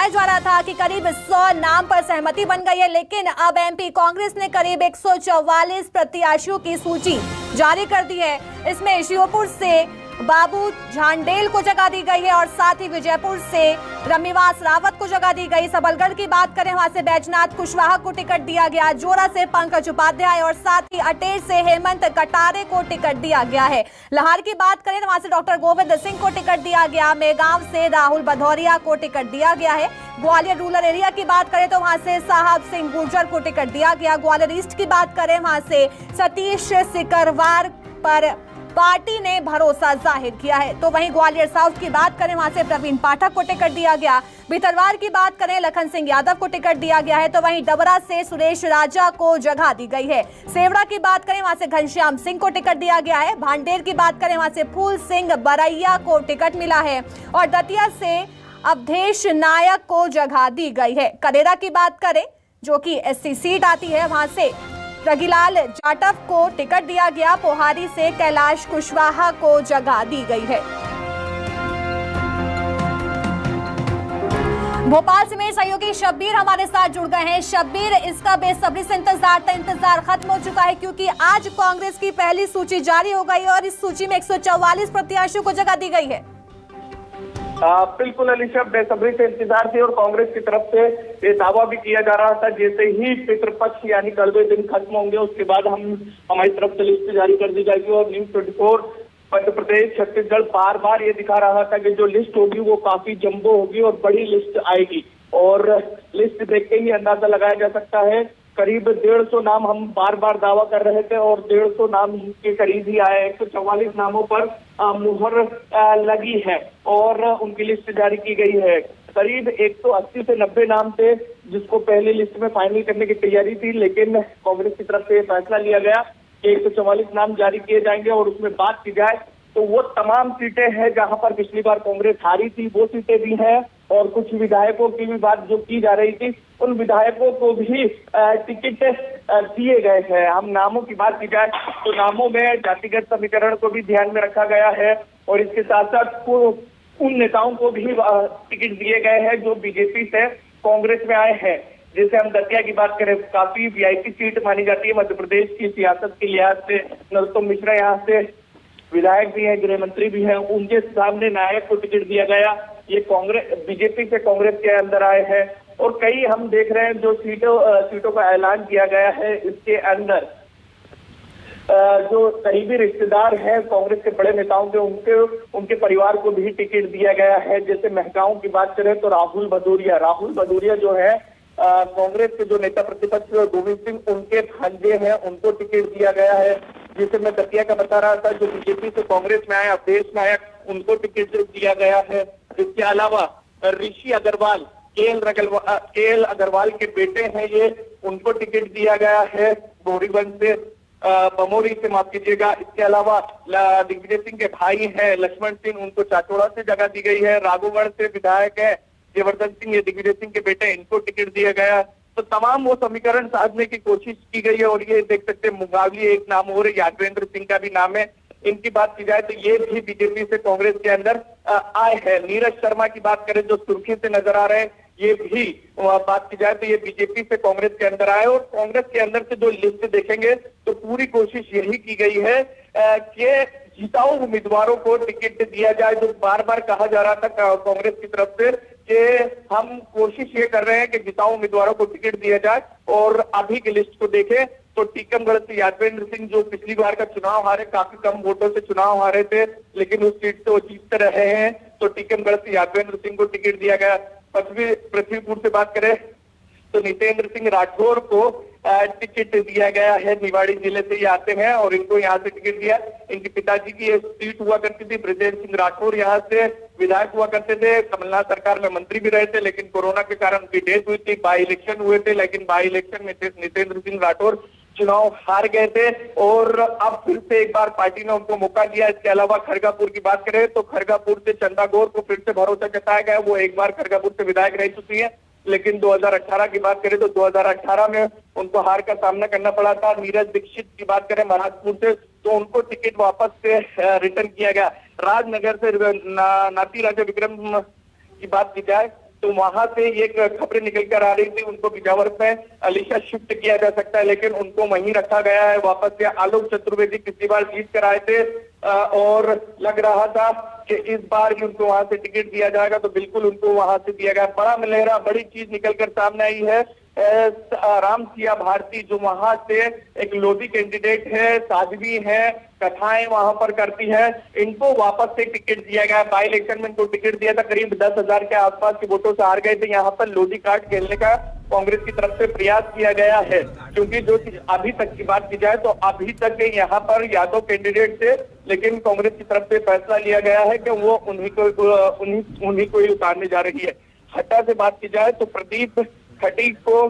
बताया जा रहा था कि करीब 100 नाम पर सहमति बन गई है, लेकिन अब एमपी कांग्रेस ने करीब 144 प्रत्याशियों की सूची जारी कर दी है। इसमें श्योपुर से बाबू झांडेल को जगह दी गई है और साथ ही विजयपुर से रमिवास रावत को जगह दी गई। सबलगढ़ की बात करें, वहां से बैजनाथ कुशवाहा को टिकट दिया गया। जोरा से पंकज उपाध्याय और साथ ही अटेर से हेमंत कटारे को टिकट दिया गया है। लहार की बात करें तो वहां से डॉक्टर गोविंद सिंह को टिकट दिया गया। मेगांव से राहुल भदौरिया को टिकट दिया गया है। ग्वालियर रूरल एरिया की बात करें तो वहां से साहब सिंह गुर्जर को टिकट दिया गया। ग्वालियर ईस्ट की बात करें, वहां से सतीश सिकरवार पर पार्टी ने भरोसा जाहिर किया है। तो वहीं ग्वालियर साउथ की बात करें, वहां से प्रवीण पाठक को टिकट दिया गया। भितरवार की बात करें, लखन सिंह यादव को टिकट दिया गया है। तो वहीं डबरा से सुरेश राजा को जगह दी गई है। सेवड़ा की बात करें, वहां से घनश्याम सिंह को टिकट दिया गया है। भांडेर की बात करें, वहां से फूल सिंह बरैया को टिकट मिला है और दतिया से अवधेश नायक को जगह दी गई है। करेरा की बात करें, जो कि एससी सीट आती है, वहां से रगीलाल जाटव को टिकट दिया गया। पोहारी से कैलाश कुशवाहा को जगह दी गई है। भोपाल से मेरे सहयोगी शब्बीर हमारे साथ जुड़ गए हैं। शब्बीर, इसका बेसब्री से इंतजार था, इंतजार खत्म हो चुका है क्योंकि आज कांग्रेस की पहली सूची जारी हो गई और इस सूची में 144 प्रत्याशियों को जगह दी गई है। बिल्कुल अलीशा, बेसब्री से इंतजार थी और कांग्रेस की तरफ से ये दावा भी किया जा रहा था जैसे ही पितृपक्ष यानी कड़वे दिन खत्म होंगे उसके बाद हमारी तरफ से लिस्ट जारी कर दी जाएगी। और न्यूज़ 24 मध्य प्रदेश छत्तीसगढ़ बार बार ये दिखा रहा था कि जो लिस्ट होगी वो काफी जंबो होगी और बड़ी लिस्ट आएगी। और लिस्ट देख के ही अंदाजा लगाया जा सकता है, करीब 150 नाम हम बार बार दावा कर रहे थे और 150 नाम के करीब ही आए। 144 नामों पर मुहर लगी है और उनकी लिस्ट जारी की गई है। करीब 180 से 90 नाम थे जिसको पहली लिस्ट में फाइनल करने की तैयारी थी, लेकिन कांग्रेस की तरफ से फैसला लिया गया कि 144 नाम जारी किए जाएंगे। और उसमें बात की जाए तो वो तमाम सीटें हैं जहां पर पिछली बार कांग्रेस हारी थी, वो सीटें भी हैं। और कुछ विधायकों की भी बात जो की जा रही थी, उन विधायकों को भी टिकट दिए गए हैं। हम नामों की बात की जाए तो नामों में जातिगत समीकरण को भी ध्यान में रखा गया है और इसके साथ साथ उन नेताओं को भी टिकट दिए गए हैं जो बीजेपी से कांग्रेस में आए हैं। जैसे हम दतिया की बात करें, काफी वीआईपी सीट मानी जाती है मध्य प्रदेश की सियासत के लिहाज से। नरोत्तम मिश्रा यहाँ से विधायक भी हैं, गृह मंत्री भी हैं, उनके सामने नायक को टिकट दिया गया। ये कांग्रेस बीजेपी से कांग्रेस के अंदर आए हैं। और कई हम देख रहे हैं जो सीटों का ऐलान किया गया है, इसके अंदर जो करीबी रिश्तेदार हैं कांग्रेस के बड़े नेताओं के उनके परिवार को भी टिकट दिया गया है। जैसे महगांव की बात करें तो राहुल भदौरिया जो है कांग्रेस के जो नेता प्रतिपक्ष गोविंद सिंह उनके भांजे हैं, उनको टिकट दिया गया है। जिसे मैं दतिया का बता रहा था, जो बीजेपी से कांग्रेस में आए अवधेश नायक, उनको टिकट दिया गया है। इसके अलावा ऋषि अग्रवाल, केएल अग्रवाल के बेटे हैं ये, उनको टिकट दिया गया है बोरीवंश से, बमोरी से, माफ कीजिएगा। इसके अलावा दिग्विजय सिंह के भाई हैं लक्ष्मण सिंह, उनको चाचौड़ा से जगह दी गई है। राघोगढ़ से विधायक है जयवर्धन सिंह, ये दिग्विजय सिंह के बेटे, इनको टिकट दिया गया। तो तमाम वो समीकरण साधने की कोशिश की गई है। और ये देख सकते हैं मुंगावली एक नाम और यादवेंद्र सिंह का भी नाम है। इनकी बात की जाए तो ये भी बीजेपी से कांग्रेस के अंदर आए हैं। नीरज शर्मा की बात करें जो सुर्खी से नजर आ रहे हैं, ये भी बात की जाए तो ये बीजेपी से कांग्रेस के अंदर आए। और कांग्रेस के अंदर से जो लिस्ट देखेंगे तो पूरी कोशिश यही की गई है कि जिताऊ उम्मीदवारों को टिकट दिया जाए। जो बार बार कहा जा रहा था कांग्रेस की तरफ से कि हम कोशिश ये कर रहे हैं कि जिताऊ उम्मीदवारों को टिकट दिया जाए। और अभी की लिस्ट को देखें तो टीकमगढ़ से यादवेंद्र सिंह जो पिछली बार का चुनाव हारे, काफी कम वोटों से चुनाव हारे थे, लेकिन उस सीट से वो जीत रहे हैं। तो टीकमगढ़ से यादवेंद्र सिंह को टिकट दिया गया। पृथ्वीपुर से बात करें तो नितेंद्र सिंह राठौर को टिकट दिया गया है। निवाड़ी जिले से ये आते हैं और इनको यहाँ से टिकट दिया। इनके पिताजी की सीट हुआ करती थी, ब्रजेश सिंह राठौर यहाँ से विधायक हुआ करते थे, कमलनाथ सरकार में मंत्री भी रहे थे, लेकिन कोरोना के कारण उनकी डेथ हुई थी। बाई इलेक्शन हुए थे, लेकिन बाई इलेक्शन में नितेंद्र सिंह राठौर चुनाव हार गए थे और अब फिर से एक बार पार्टी ने उनको मौका दिया। इसके अलावा खड़गापुर की बात करें तो खड़गापुर से चंदा गौर को फिर से भरोसा जताया गया। वो एक बार खड़गापुर से विधायक रह चुकी है, लेकिन 2018 की बात करें तो 2018 में उनको हार का सामना करना पड़ा था। नीरज दीक्षित की बात करें महाराजपुर से तो उनको टिकट वापस से रिटर्न किया गया। राजनगर से नाती राजा विक्रम की बात की जाए तो वहां से ये खबरें निकल कर आ रही थी उनको बिजावर में अलीशा शिफ्ट किया जा सकता है, लेकिन उनको वहीं रखा गया है। वापस से आलोक चतुर्वेदी पिछली बार जीत कर आए थे और लग रहा था कि इस बार भी उनको वहां से टिकट दिया जाएगा, तो बिल्कुल उनको वहां से दिया गया। बड़ा लहरा बड़ी चीज निकल कर सामने आई है। राम सिया भारती जो वहां से एक लोधी कैंडिडेट है, साध्वी है, कथाएं वहां पर करती है, इनको वापस से टिकट दिया गया। बाई इलेक्शन में इनको टिकट दिया था, करीब 10,000 के आसपास के वोटों से हार गए थे। यहाँ पर लोधी कार्ड खेलने का कांग्रेस की तरफ से प्रयास किया गया है, क्योंकि जो अभी तक की बात की जाए तो अभी तक यहाँ पर यादव कैंडिडेट थे, लेकिन कांग्रेस की तरफ से फैसला लिया गया है कि वो उन्हीं को ही उतारने जा रही है। हट्टा से बात की जाए तो प्रदीप खटीक को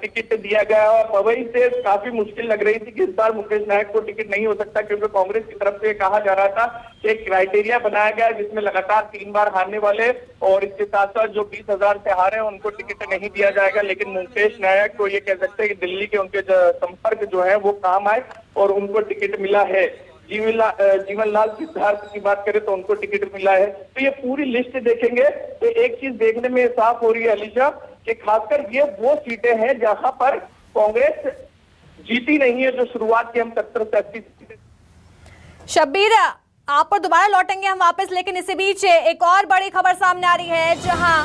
टिकट दिया गया और पवई से काफी मुश्किल लग रही थी कि इस बार मुकेश नायक को टिकट नहीं हो सकता, क्योंकि कांग्रेस की तरफ से कहा जा रहा था कि एक क्राइटेरिया बनाया गया जिसमें लगातार 3 बार हारने वाले और इसके साथ साथ जो 20,000 से हारे हैं उनको टिकट नहीं दिया जाएगा। लेकिन मुकेश नायक को ये कह सकते हैं कि दिल्ली के उनके संपर्क जो है वो काम आए और उनको टिकट मिला है। जीवनलाल सिद्धार्थ की बात करें तो उनको टिकट मिला है। तो ये पूरी लिस्ट देखेंगे तो एक चीज देखने में साफ हो रही है अलीशा कि खासकर ये वो सीटें हैं जहां पर कांग्रेस जीती नहीं है, जो शुरुआत की हम 70 से 80 सीटें। शब्बीर, आप पर दोबारा लौटेंगे हम वापस, लेकिन इसी बीच एक और बड़ी खबर सामने आ रही है, जहां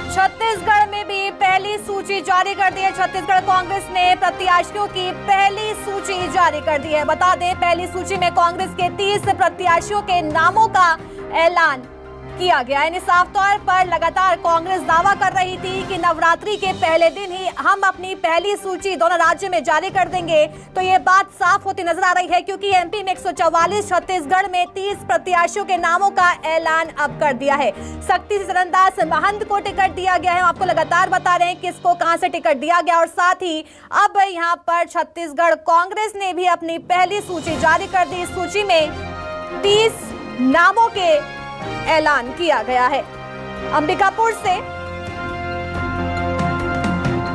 छत्तीसगढ़ में भी पहली सूची जारी कर दी है। छत्तीसगढ़ कांग्रेस ने प्रत्याशियों की पहली सूची जारी कर दी है। बता दें, पहली सूची में कांग्रेस के 30 प्रत्याशियों के नामों का ऐलान किया गया है। साफ तौर पर लगातार कांग्रेस दावा कर रही थी कि नवरात्रि के पहले दिन ही हम अपनी पहली सूची दोनों राज्यों में जारी कर देंगे, तो ये बात साफ होती नजर आ रही है, क्योंकि एमपी में 144, छत्तीसगढ़ में 30 प्रत्याशियों के नामों का ऐलान अब कर दिया है। शक्ति से चरणदास महंत को टिकट दिया गया है। हम आपको लगातार बता रहे हैं किसको कहां से टिकट दिया गया, और साथ ही अब यहाँ पर छत्तीसगढ़ कांग्रेस ने भी अपनी पहली सूची जारी कर दी। इस सूची में 30 नामों के ऐलान किया गया है। अंबिकापुर से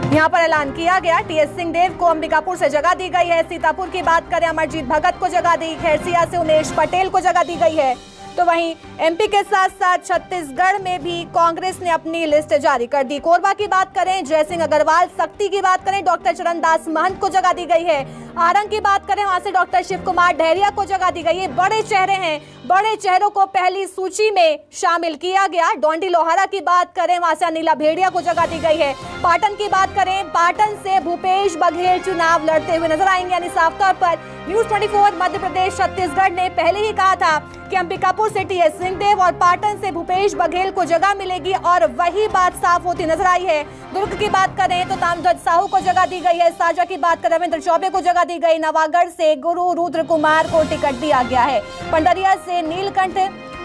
यहां पर ऐलान किया गया, टीएस सिंहदेव को अंबिकापुर से जगह दी गई है। सीतापुर की बात करें, अमरजीत भगत को जगह दी, खैरसिया से उमेश पटेल को जगह दी गई है। तो वहीं एमपी के साथ साथ छत्तीसगढ़ में भी कांग्रेस ने अपनी लिस्ट जारी कर दी। कोरबा की बात करें, जयसिंह अग्रवाल, शक्ति की बात करें, डॉक्टर चरणदास महंत को जगह दी गई है। आरंग की बात करें, वहां से डॉक्टर शिव कुमार डहरिया को जगह दी गई है। बड़े चेहरे हैं, बड़े चेहरों को पहली सूची में शामिल किया गया। डोंडी लोहारा की बात करें, वहां से अनिला भेड़िया को जगह दी गई है। पाटन की बात करें, पाटन से भूपेश बघेल चुनाव लड़ते हुए नजर आएंगे। यानी साफ तौर पर न्यूज 24 मध्य प्रदेश छत्तीसगढ़ ने पहले ही कहा था कि अंबिकापुर से टीएस सिंहदेव और पाटन से भूपेश बघेल को जगह मिलेगी, और वही बात साफ होती नजर आई है। दुर्ग की बात करें तो ताम्रध्वज साहू को जगह दी गई है। साजा की बात करें, रविंद्र चौबे को जगह दी गई। नवागढ़ से गुरु रुद्र कुमार को टिकट दिया गया है। पंडरिया से नीलकंठ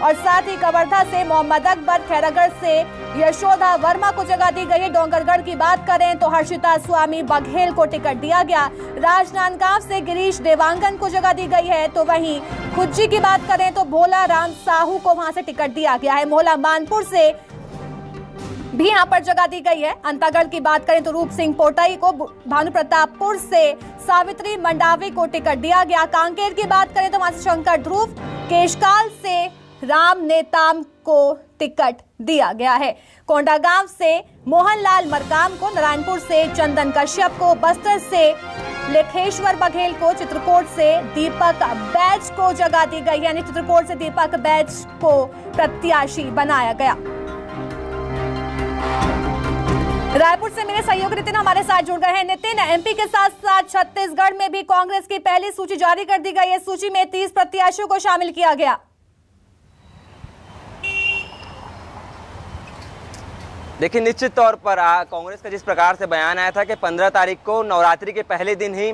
और साथ ही कवर्धा से मोहम्मद अकबर, खैरागढ़ से यशोदा वर्मा को जगह दी गई है। डोंगरगढ़ की बात करें तो हर्षिता स्वामी बघेल को टिकट दिया गया। राजनांदगांव से गिरीश देवांगन को जगह दी गई है। तो वहीं खुज्जी की बात करें तो भोला राम साहू को वहां से टिकट दिया गया है। मोहला मानपुर से भी यहाँ पर जगह दी गई है। अंतागढ़ की बात करें तो रूप सिंह पोटई को, भानु प्रतापपुर से सावित्री मंडावी को टिकट दिया गया। कांकेर की बात करें तो वहां से शंकर ध्रुव, केशकाल से राम नेताम को टिकट दिया गया है। कोंडागांव से मोहनलाल मरकाम को, नारायणपुर से चंदन कश्यप को, बस्तर से लेखेश्वर बघेल को, चित्रकूट से दीपक बैच को जगह दी गई। यानी चित्रकूट से दीपक बैच को प्रत्याशी बनाया गया। रायपुर से मेरे सहयोगी नितिन हमारे साथ जुड़ गए हैं। नितिन, एमपी के साथ साथ छत्तीसगढ़ में भी कांग्रेस की पहली सूची जारी कर दी गई है। सूची में 30 प्रत्याशियों को शामिल किया गया। देखिए, निश्चित तौर पर कांग्रेस का जिस प्रकार से बयान आया था कि 15 तारीख को नवरात्रि के पहले दिन ही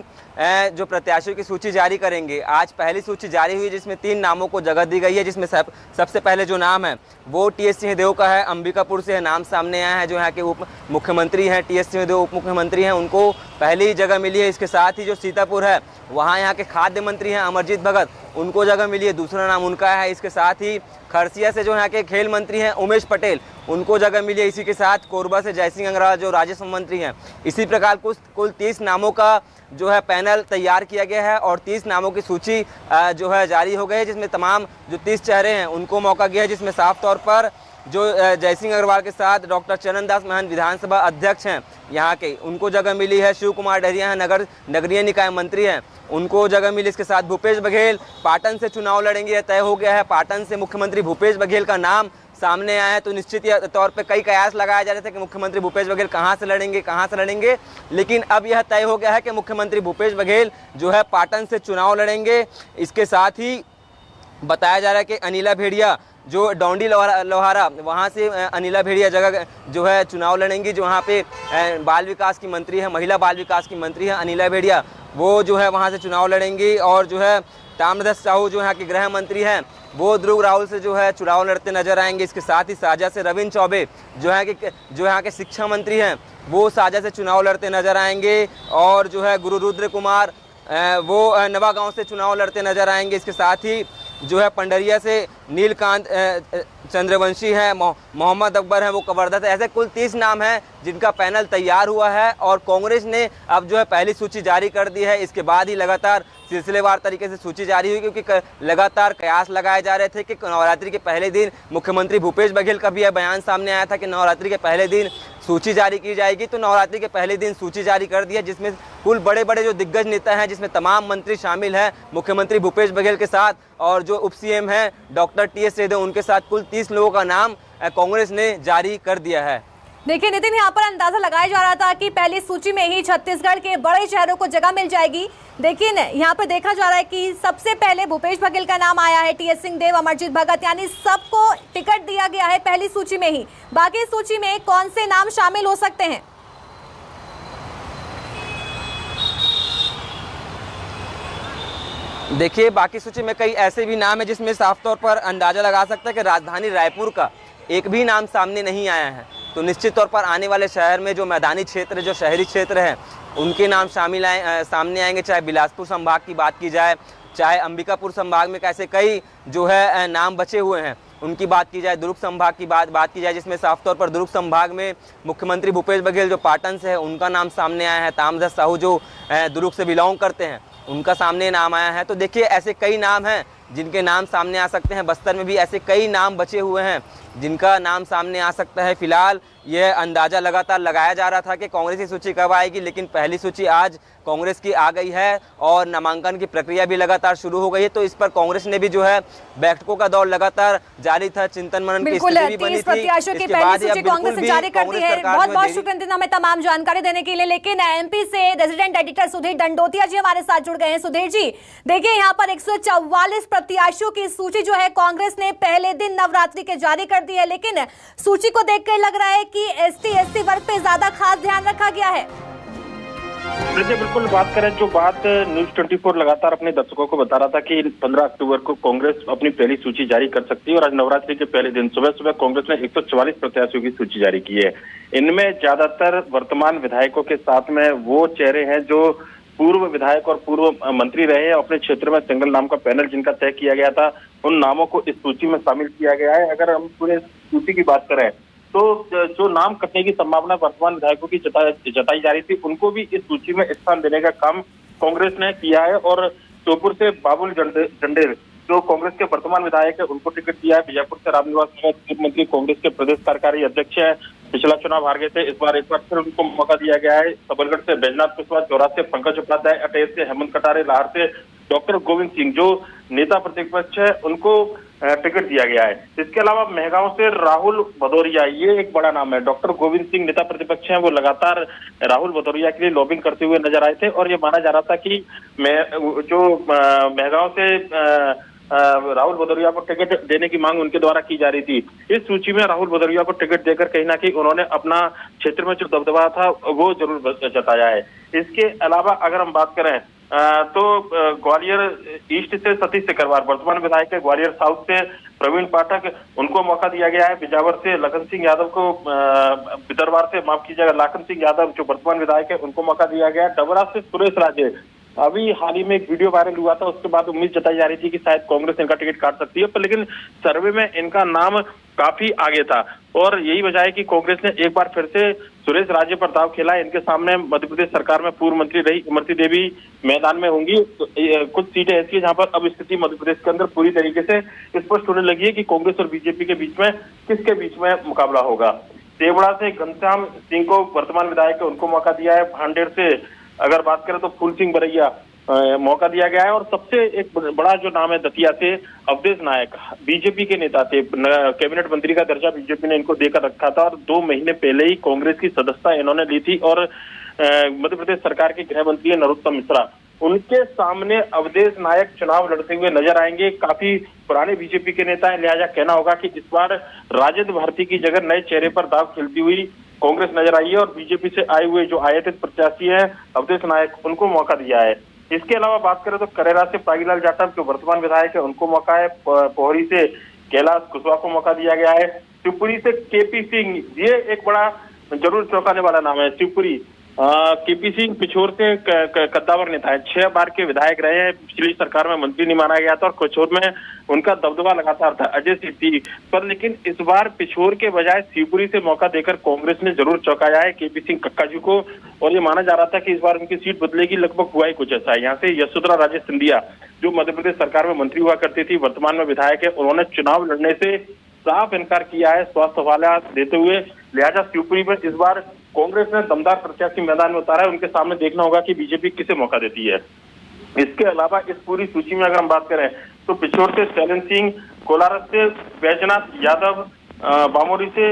जो प्रत्याशियों की सूची जारी करेंगे, आज पहली सूची जारी हुई जिसमें 3 नामों को जगह दी गई है, जिसमें सबसे पहले जो नाम है वो टीएस सिंहदेव का है। अंबिकापुर से नाम सामने आया है, जो यहाँ के उप मुख्यमंत्री हैं, टीएस सिंहदेव उप मुख्यमंत्री हैं, उनको पहली जगह मिली है। इसके साथ ही जो सीतापुर है वहाँ यहाँ के खाद्य मंत्री हैं अमरजीत भगत, उनको जगह मिली है, दूसरा नाम उनका है। इसके साथ ही खरसिया से जो यहाँ के खेल मंत्री हैं उमेश पटेल, उनको जगह मिली है। इसी के साथ कोरबा से जयसिंह अग्रवाल जो राजस्व मंत्री हैं। इसी प्रकार कुल 30 नामों का जो है पैनल तैयार किया गया है और 30 नामों की सूची जो है जारी हो गई है, जिसमें तमाम जो 30 चेहरे हैं उनको मौका गया है, जिसमें साफ तौर पर जो जयसिंह अग्रवाल के साथ डॉक्टर चरणदास महंत विधानसभा अध्यक्ष हैं यहाँ के, उनको जगह मिली है। शिव कुमार डहरिया हैं, नगरीय निकाय मंत्री हैं, उनको जगह मिली। इसके साथ भूपेश बघेल पाटन से चुनाव लड़ेंगे, यह तय हो गया है। पाटन से मुख्यमंत्री भूपेश बघेल का नाम सामने आया है। तो निश्चित तौर पे कई कयास लगाए जा रहे थे कि मुख्यमंत्री भूपेश बघेल कहाँ से लड़ेंगे, लेकिन अब यह तय हो गया है कि मुख्यमंत्री भूपेश बघेल जो है पाटन से चुनाव लड़ेंगे। इसके साथ ही बताया जा रहा है कि अनिला भेड़िया जो डोंडी लोहारा वहाँ से अनिला भेड़िया जगह जो है चुनाव लड़ेंगी, जो वहाँ पे बाल विकास की मंत्री है, महिला बाल विकास की मंत्री है अनिला भेड़िया, वो जो है वहाँ से चुनाव लड़ेंगी। और जो है ताम्रध्वज साहू जो यहाँ के गृह मंत्री हैं, वो ध्रुव राहुल से जो है चुनाव लड़ते नजर आएंगे। इसके साथ ही साझा से रविंद्र चौबे जो यहाँ के शिक्षा मंत्री हैं, वो साझा से चुनाव लड़ते नजर आएंगे। और जो है गुरु रुद्र कुमार वो नवागांव से चुनाव लड़ते नजर आएंगे। इसके साथ ही जो है पंडरिया से नीलकांत चंद्रवंशी है, मोहम्मद अकबर है, वो कवर्धा से। ऐसे कुल 30 नाम हैं जिनका पैनल तैयार हुआ है और कांग्रेस ने अब जो है पहली सूची जारी कर दी है। इसके बाद ही लगातार सिलसिलेवार तरीके से सूची जारी हुई, क्योंकि लगातार कयास लगाए जा रहे थे कि नवरात्रि के पहले दिन मुख्यमंत्री भूपेश बघेल का भी यह बयान सामने आया था कि नवरात्रि के पहले दिन सूची जारी की जाएगी। तो नवरात्रि के पहले दिन सूची जारी कर दी है, जिसमें कुल बड़े बड़े जो दिग्गज नेता हैं, जिसमें तमाम मंत्री शामिल हैं मुख्यमंत्री भूपेश बघेल के साथ, और जो उप सीएम हैं डॉक्टर टी.एस. सिंहदेव, उनके साथ कुल 30 लोगों का नाम कांग्रेस ने जारी कर दिया है। देखिए नितिन, यहाँ पर अंदाजा लगाया जा रहा था कि पहली सूची में ही छत्तीसगढ़ के बड़े शहरों को जगह मिल जाएगी, लेकिन यहाँ पर देखा जा रहा है कि सबसे पहले भूपेश बघेल का नाम आया है, टी.एस. सिंहदेव, अमरजीत भगत, यानी सबको टिकट दिया गया है पहली सूची में ही। बाकी सूची में कौन से नाम शामिल हो सकते हैं? देखिए बाकी सूची में कई ऐसे भी नाम है जिसमें साफ तौर पर अंदाजा लगा सकता है कि राजधानी रायपुर का एक भी नाम सामने नहीं आया है। तो निश्चित तौर पर आने वाले शहर में जो मैदानी क्षेत्र, जो शहरी क्षेत्र हैं, उनके नाम सामने आएंगे। चाहे बिलासपुर संभाग की बात की जाए, चाहे अंबिकापुर संभाग में कैसे कई जो है नाम बचे हुए हैं उनकी बात की जाए, दुर्ग संभाग की बात की जाए, जिसमें साफ तौर पर दुर्ग संभाग में मुख्यमंत्री भूपेश बघेल जो पाटन से है उनका नाम सामने आया है। ताम्रध्वज साहू जो दुर्ग से बिलोंग करते हैं उनका सामने नाम आया है। तो देखिए ऐसे कई नाम हैं जिनके नाम सामने आ सकते हैं। बस्तर में भी ऐसे कई नाम बचे हुए हैं जिनका नाम सामने आ सकता है। फिलहाल यह अंदाजा लगातार लगाया जा रहा था कि कांग्रेस की सूची कब आएगी, लेकिन पहली सूची आज कांग्रेस की आ गई है और नामांकन की प्रक्रिया भी लगातार शुरू हो गई है। तो इस पर कांग्रेस ने भी जो है बैठकों का दौर लगातार जारी था, चिंतन मनन की स्थिति भी बनी थी। प्रत्याशियों की पहली सूची कांग्रेस ने जारी कर दी है। बहुत बहुत शुक्रिया हमें तमाम जानकारी देने के लिए। लेकिन एमपी से रेजिडेंट एडिटर सुधीर दंडोतिया जी हमारे साथ जुड़ गए हैं। सुधीर जी, देखिए यहाँ पर 144 प्रत्याशियों की सूची जो है कांग्रेस ने पहले दिन नवरात्रि के जारी कर दी है, लेकिन सूची को देखकर लग रहा है कि एसटी वर्ग पे ज्यादा खास ध्यान रखा गया है। देखिए बिल्कुल, बात करें जो बात न्यूज 24 लगातार अपने दर्शकों को बता रहा था कि 15 अक्टूबर को कांग्रेस अपनी पहली सूची जारी कर सकती है, और आज नवरात्रि के पहले दिन सुबह सुबह कांग्रेस ने 144 प्रत्याशियों की सूची जारी की है। इनमें ज्यादातर वर्तमान विधायकों के साथ में वो चेहरे हैं जो पूर्व विधायक और पूर्व मंत्री रहे हैं। अपने क्षेत्र में सिंगल नाम का पैनल जिनका तय किया गया था, उन नामों को इस सूची में शामिल किया गया है। अगर हम पूरे सूची की बात करें तो जो नाम कटने की संभावना वर्तमान विधायकों की जताई जा रही थी, उनको भी इस सूची में स्थान देने का काम कांग्रेस ने किया है। और श्योपुर से बाबुल जंडेर जो कांग्रेस के वर्तमान विधायक है, उनको टिकट दिया है। बीजापुर से रामनिवास मंत्री कांग्रेस के प्रदेश कार्यकारी अध्यक्ष है, पिछला चुनाव हार गए थे, इस बार फिर उनको मौका दिया गया है। सबलगढ़ से बैजनाथ कुशवाहा, चौराहा से पंकज उपाध्याय, अटेर से हेमंत कटारे, लाहौर से डॉक्टर गोविंद सिंह जो नेता प्रतिपक्ष है उनको टिकट दिया गया है। इसके अलावा मेहगांव से राहुल भदौरिया, ये एक बड़ा नाम है। डॉक्टर गोविंद सिंह नेता प्रतिपक्ष हैं, वो लगातार राहुल भदौरिया के लिए लॉबिंग करते हुए नजर आए थे, और ये माना जा रहा था कि जो मेहगांव से राहुल भदौरिया को टिकट देने की मांग उनके द्वारा की जा रही थी। इस सूची में राहुल भदौरिया को टिकट देकर कहीं ना कहीं उन्होंने अपना क्षेत्र में जो दबदबा था वो जरूर जताया है। इसके अलावा अगर हम बात करें तो ग्वालियर ईस्ट से सतीश सिकरवार वर्तमान विधायक है, ग्वालियर साउथ से प्रवीण पाठक, उनको मौका दिया गया है। बिजावर से लखन सिंह यादव को, बिदरवार से माफ कीजिएगा लाखन सिंह यादव जो वर्तमान विधायक है, उनको मौका दिया गया है। डबरा से सुरेश राजे अभी हाल ही में एक वीडियो वायरल हुआ था, उसके बाद उम्मीद जताई जा रही थी कि शायद कांग्रेस इनका टिकट काट सकती है, पर लेकिन सर्वे में इनका नाम काफी आगे था और यही वजह है कि कांग्रेस ने एक बार फिर से सुरेश राजे पर दाव खेला। इनके सामने मध्य प्रदेश सरकार में पूर्व मंत्री रही इमरती देवी मैदान में होंगी। तो कुछ सीटें ऐसी है जहां पर अब स्थिति मध्य प्रदेश के अंदर पूरी तरीके से स्पष्ट होने लगी है कि कांग्रेस और बीजेपी के बीच में किसके बीच में मुकाबला होगा। देवड़ा से घनश्याम सिंह को वर्तमान विधायक उनको मौका दिया है। भांडेर से अगर बात करें तो फूल सिंह बरैया मौका दिया गया है और सबसे एक बड़ा जो नाम है दतिया से अवधेश नायक, बीजेपी के नेता थे, कैबिनेट मंत्री का दर्जा बीजेपी ने इनको देकर रखा था और 2 महीने पहले ही कांग्रेस की सदस्यता इन्होंने ली थी और मध्य प्रदेश सरकार के गृह मंत्री नरोत्तम मिश्रा, उनके सामने अवधेश नायक चुनाव लड़ते हुए नजर आएंगे। काफी पुराने बीजेपी के नेता हैं, लिहाजा कहना होगा कि इस बार राजेंद्र भारती की जगह नए चेहरे पर दाव खेलती हुई कांग्रेस नजर आई है और बीजेपी से आए हुए जो आयातित प्रत्याशी है अवधेश नायक, उनको मौका दिया है। इसके अलावा बात करें तो करेरा से पागीलाल जाटव जो वर्तमान विधायक है उनको मौका है। पोहरी से कैलाश कुशवाहा को मौका दिया गया है। शिवपुरी से केपी सिंह, ये एक बड़ा जरूर चौंकाने वाला नाम है। शिवपुरी केपी सिंह पिछोर से कद्दावर नेता है, 6 बार के विधायक रहे हैं, पिछली सरकार में मंत्री नहीं माना गया था और पिछोर में उनका दबदबा लगातार था अजय सिद्धि पर, लेकिन इस बार पिछोर के बजाय शिवपुरी से मौका देकर कांग्रेस ने जरूर चौंकाया है केपी सिंह कक्का जी को और ये माना जा रहा था कि इस बार उनकी सीट बदलेगी। लगभग हुआ ही कुछ ऐसा है। यहाँ से यशोधरा राजे सिंधिया जो मध्य प्रदेश सरकार में मंत्री हुआ करती थी, वर्तमान में विधायक है, उन्होंने चुनाव लड़ने से साफ इनकार किया है स्वास्थ्य हवाला देते हुए। लिहाजा शिवपुरी में इस बार कांग्रेस ने दमदार प्रत्याशी मैदान में उतारा है, उनके सामने देखना होगा कि बीजेपी किसे मौका देती है। इसके अलावा इस पूरी सूची में अगर हम बात करें तो पिछोर से शैलेंद्र सिंह, कोलारस से बैजनाथ यादव, बामोरी से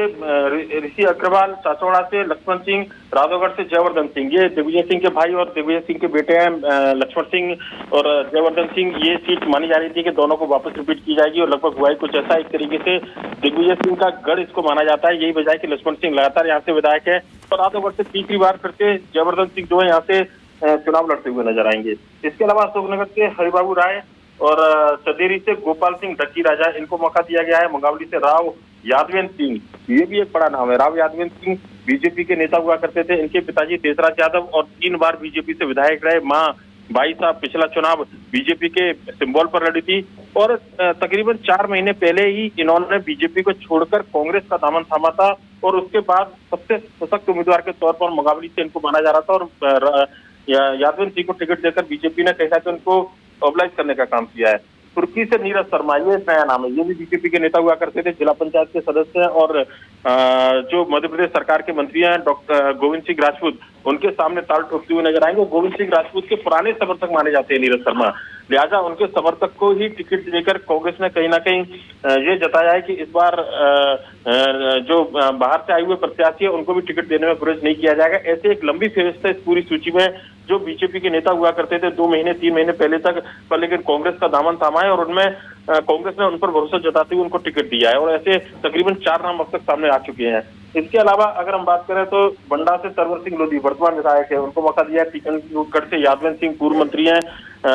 ऋषि अग्रवाल, चाचौड़ा से लक्ष्मण सिंह, राधौगढ़ से जयवर्धन सिंह, ये दिग्विजय सिंह के भाई और दिग्विजय सिंह के बेटे हैं लक्ष्मण सिंह और जयवर्धन सिंह। ये सीट मानी जा रही थी कि दोनों को वापस रिपीट की जाएगी और लगभग हुआ ही कुछ ऐसा। एक तरीके से दिग्विजय सिंह का गढ़ इसको माना जाता है, यही वजह है कि लक्ष्मण सिंह लगातार यहाँ से विधायक है और राधौगढ़ से तीसरी बार फिर से जयवर्धन सिंह जो है यहाँ से चुनाव लड़ते हुए नजर आएंगे। इसके अलावा अशोकनगर से हरिबाबू राय और चंदेरी से गोपाल सिंह डक्की राजा, इनको मौका दिया गया है। मंगावली से राव यादवेंद्र सिंह, ये भी एक बड़ा नाम है। राव यादवेंद्र सिंह बीजेपी के नेता हुआ करते थे, इनके पिताजी देसराज यादव और 3 बार बीजेपी से विधायक रहे। मां बाई साहब पिछला चुनाव बीजेपी के सिंबल पर लड़ी थी और तकरीबन 4 महीने पहले ही इन्होंने बीजेपी को छोड़कर कांग्रेस का दामन थामा था और उसके बाद सबसे सशक्त उम्मीदवार के तौर पर मंगावली से इनको माना जा रहा था और यादवेंद्र सिंह को टिकट देकर बीजेपी ने कहा कि उनको मोबिलाइज करने का काम किया है। तुर्की से नीरज शर्मा, ये नया नाम है, ये भी बीजेपी के नेता हुआ करते थे, जिला पंचायत के सदस्य हैं और जो मध्य प्रदेश सरकार के मंत्री हैं डॉक्टर गोविंद सिंह राजपूत, उनके सामने ताल ठोकते हुए नजर आएंगे। गोविंद सिंह राजपूत के पुराने समर्थक माने जाते हैं नीरज शर्मा, लिहाजा उनके समर्थक को ही टिकट देकर कांग्रेस ने कहीं ना कहीं ये जताया है कि इस बार जो बाहर से आए हुए प्रत्याशी है उनको भी टिकट देने में गुरेज नहीं किया जाएगा। ऐसे एक लंबी फहरिस्त है इस पूरी सूची में जो बीजेपी के नेता हुआ करते थे 2 महीने 3 महीने पहले तक, पर लेकिन कांग्रेस का दामन थामा है और उनमें कांग्रेस ने उन पर भरोसा जताते हुए उनको टिकट दिया है और ऐसे तकरीबन 4 नाम अब तक सामने आ चुके हैं। इसके अलावा अगर हम बात करें तो बंडा से सरवर सिंह लोधी वर्तमान विधायक है, उनको मौका दिया है। टीकमगढ़ से यादवेंद्र सिंह पूर्व मंत्री हैं,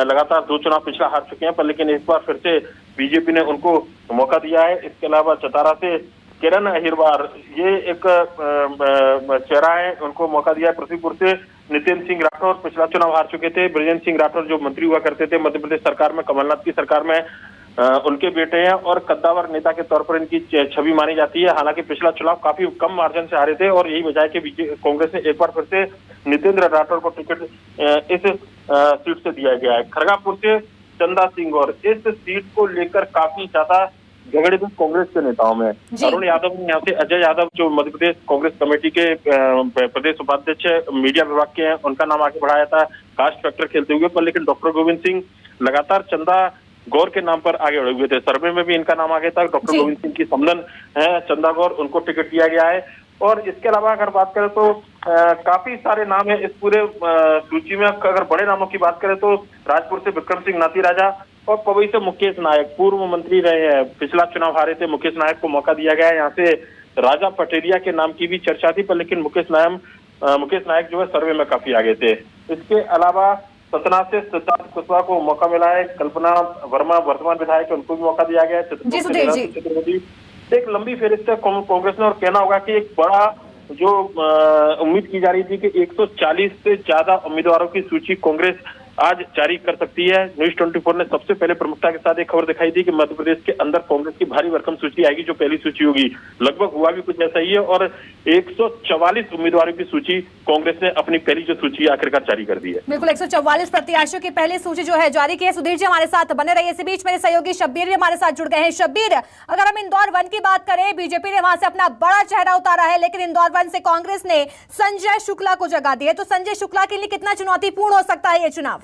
लगातार 2 चुनाव पिछला हार चुके हैं, पर लेकिन इस बार फिर से बीजेपी ने उनको मौका दिया है। इसके अलावा चतारा से किरण अहिरवार, ये एक चेहरा है, उनको मौका दिया है। पृथ्वीपुर से नितिन सिंह राठौर पिछला चुनाव हार चुके थे। ब्रजेंद्र सिंह राठौर जो मंत्री हुआ करते थे मध्य प्रदेश सरकार में, कमलनाथ की सरकार में, उनके बेटे हैं और कद्दावर नेता के तौर पर इनकी छवि मानी जाती है। हालांकि पिछला चुनाव काफी कम मार्जिन से हारे थे और यही वजह है कि कांग्रेस ने एक बार फिर से नितेंद्र राठौर को टिकट इस सीट से दिया गया है। खरगापुर से चंदा सिंह, और इस सीट को लेकर काफी ज्यादा झगड़े भी कांग्रेस के नेताओं में। अरुण यादव ने यहाँ से अजय यादव जो मध्य प्रदेश कांग्रेस कमेटी के प्रदेश उपाध्यक्ष मीडिया विभाग के हैं, उनका नाम आगे बढ़ाया था कास्ट फैक्टर खेलते हुए, पर लेकिन डॉक्टर गोविंद सिंह लगातार चंदा गौर के नाम पर आगे बढ़े हुए थे। सर्वे में भी इनका नाम आगे था। डॉक्टर गोविंद सिंह की समधन है चंदा गौर, उनको टिकट दिया गया है। और इसके अलावा अगर बात करें तो काफी सारे नाम है इस पूरे सूची में। अगर बड़े नामों की बात करें तो राजपुर से विक्रम सिंह नाती राजा और पवई से मुकेश नायक, पूर्व मंत्री रहे हैं, पिछला चुनाव हारे थे। मुकेश नायक को मौका दिया गया है। यहाँ से राजा पटेरिया के नाम की भी चर्चा थी, पर लेकिन मुकेश नायक जो है सर्वे में काफी आगे थे। इसके अलावा सतना से सिद्धार्थ कुशवाहा को मौका मिला है। कल्पना वर्मा वर्तमान विधायक है, उनको भी मौका दिया गया है। एक लंबी फेरिस्त है कांग्रेस ने और कहना होगा कि एक बड़ा जो उम्मीद की जा रही थी कि 140 से ज्यादा उम्मीदवारों की सूची कांग्रेस आज जारी कर सकती है। न्यूज 24 ने सबसे पहले प्रमुखता के साथ एक खबर दिखाई थी कि मध्य प्रदेश के अंदर कांग्रेस की भारी भरकम सूची आएगी, जो पहली सूची होगी। लगभग हुआ भी कुछ ऐसा ही है और 144 उम्मीदवारों की सूची कांग्रेस ने अपनी पहली जो सूची आखिरकार जारी कर दी है। बिल्कुल 144 प्रत्याशियों की पहली सूची जो है जारी की है। सुधीर जी हमारे साथ बने रहिए। इसी बीच मेरे सहयोगी शब्बीर भी हमारे साथ जुड़ गए हैं। शब्बीर, अगर हम इंदौर 1 की बात करें, बीजेपी ने वहां से अपना बड़ा चेहरा उतारा है, लेकिन इंदौर 1 से कांग्रेस ने संजय शुक्ला को जगह दी है। तो संजय शुक्ला के लिए कितना चुनौतीपूर्ण हो सकता है ये चुनाव?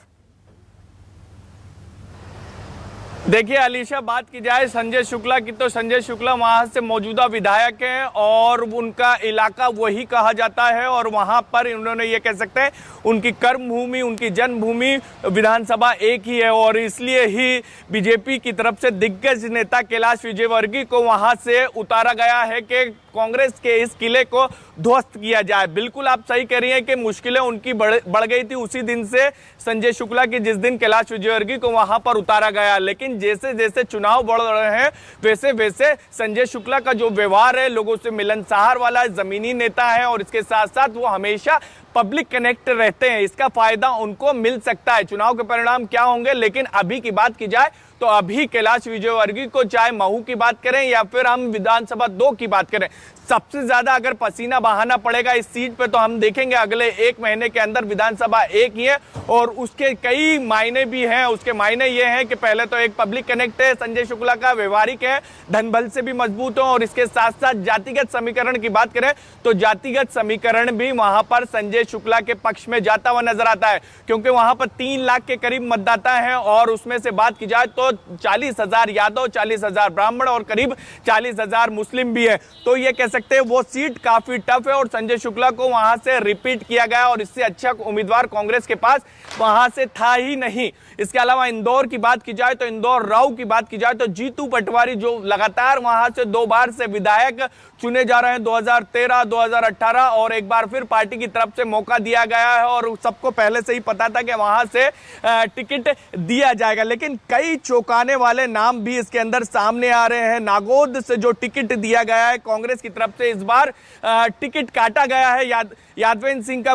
देखिए अलीशा, बात की जाए संजय शुक्ला की, तो संजय शुक्ला वहां से मौजूदा विधायक हैं और उनका इलाका वही कहा जाता है और वहां पर उन्होंने ये कह सकते हैं उनकी कर्मभूमि, उनकी जन्मभूमि विधानसभा एक ही है और इसलिए ही बीजेपी की तरफ से दिग्गज नेता कैलाश विजयवर्गीय को वहां से उतारा गया है कि कांग्रेस के इस किले को ध्वस्त किया जाए। बिल्कुल आप सही कह रही हैं कि मुश्किलें उनकी बढ़ गई थी उसी दिन से, संजय शुक्ला की जिस दिन कैलाश विजयवर्गीय को वहां पर उतारा गया। लेकिन जैसे जैसे चुनाव बढ़ रहे हैं वैसे वैसे संजय शुक्ला का जो व्यवहार है, लोगों से मिलनसार वाला जमीनी नेता है और इसके साथ साथ वो हमेशा पब्लिक कनेक्ट रहते हैं। इसका फायदा उनको मिल सकता है। चुनाव के परिणाम क्या होंगे, लेकिन अभी की बात की जाए तो अभी कैलाश विजयवर्गीय को चाहे महू की बात करें या फिर हम विधानसभा 2 की बात करें, सबसे ज्यादा अगर पसीना बहाना पड़ेगा इस सीट पे तो हम देखेंगे अगले 1 महीने के अंदर विधानसभा 1 ही है और उसके कई मायने भी हैं। उसके मायने ये हैं कि पहले तो एक पब्लिक कनेक्ट है, संजय शुक्ला का व्यवहारिक है, धनबल से भी मजबूत हो और इसके साथ साथ जातिगत समीकरण की बात करें तो जातिगत समीकरण भी वहां पर संजय शुक्ला के पक्ष में जाता हुआ नजर आता है, क्योंकि वहां पर 3 लाख के करीब मतदाता हैं और उसमें से बात की जाए तो 40,000 यादव, 40,000 ब्राह्मण और करीब 40,000 मुस्लिम भी है। तो ये कह सकते हैं वो सीट काफी टफ है और संजय शुक्ला को वहां से रिपीट किया गया और इससे अच्छा उम्मीदवार कांग्रेस के पास वहां से था ही नहीं। इसके अलावा इंदौर की बात की जाए तो इंदौर राव की बात की जाए तो जीतू पटवारी जो लगातार वहां से 2 बार से विधायक चुने जा रहे हैं, 2013, 2018 और एक बार फिर पार्टी की तरफ से मौका दिया गया है और सबको पहले से ही पता था कि वहां से टिकट दिया जाएगा। लेकिन कई चौंकाने वाले नाम भी इसके अंदर सामने आ रहे हैं। नागौद से जो टिकट दिया गया है कांग्रेस की तरफ से, इस बार टिकट काटा गया है। यादवेंद्र सिंह का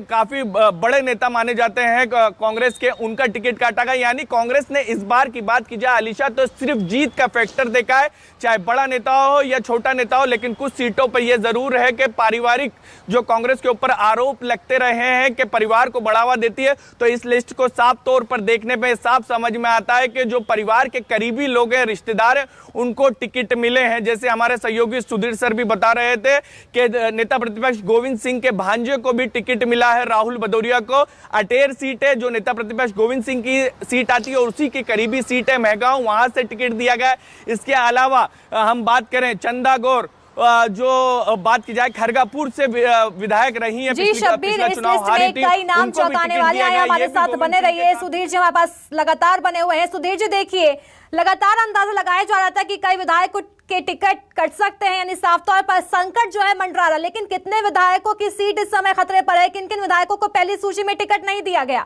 काफी बड़े नेता माने जाते हैं कांग्रेस के, उनका टिकट काटा गया। यानी कांग्रेस ने इस बार की बात की जाए अलीशा तो सिर्फ जीत का फैक्टर देखा है, चाहे बड़ा नेता हो या छोटा नेता हो, लेकिन कुछ सीटों पर यह जरूर है कि पारिवारिक जो कांग्रेस के ऊपर आरोप लगते रहे हैं कि परिवार को बढ़ावा देती है, तो इस लिस्ट को साफ तौर पर देखने में साफ समझ में आता है कि जो परिवार के करीबी लोग हैं, रिश्तेदार हैं, उनको टिकट मिले हैं। जैसे हमारे सहयोगी सुधीर सर भी बता रहे थे कि नेता प्रतिपक्ष गोविंद सिंह के भांजे को भी टिकट मिला है, राहुल भदौरिया को। अटेर सीट है जो नेता प्रतिपक्ष गोविंद सिंह की सीट आती है और उसी की करीबी सीट है महगांव, वहां से टिकट दिया गया। इसके अलावा हम बात करें चंदा गौर, जो बात की जाए खरगापुर से विधायक रही है, जी शब्बीर, इस लिस्ट में कई नाम चौंकाने वाले हैं। हमारे साथ बने रहिए। सुधीर जी हमारे पास लगातार बने हुए हैं। सुधीर जी देखिए, लगातार अंदाजा लगाया जा रहा था कि कई विधायकों के टिकट कट सकते हैं, यानी साफ तौर पर संकट जो है मंडरा रहा, लेकिन कितने विधायकों की सीट इस समय खतरे पर है? किन किन विधायकों को पहली सूची में टिकट नहीं दिया गया?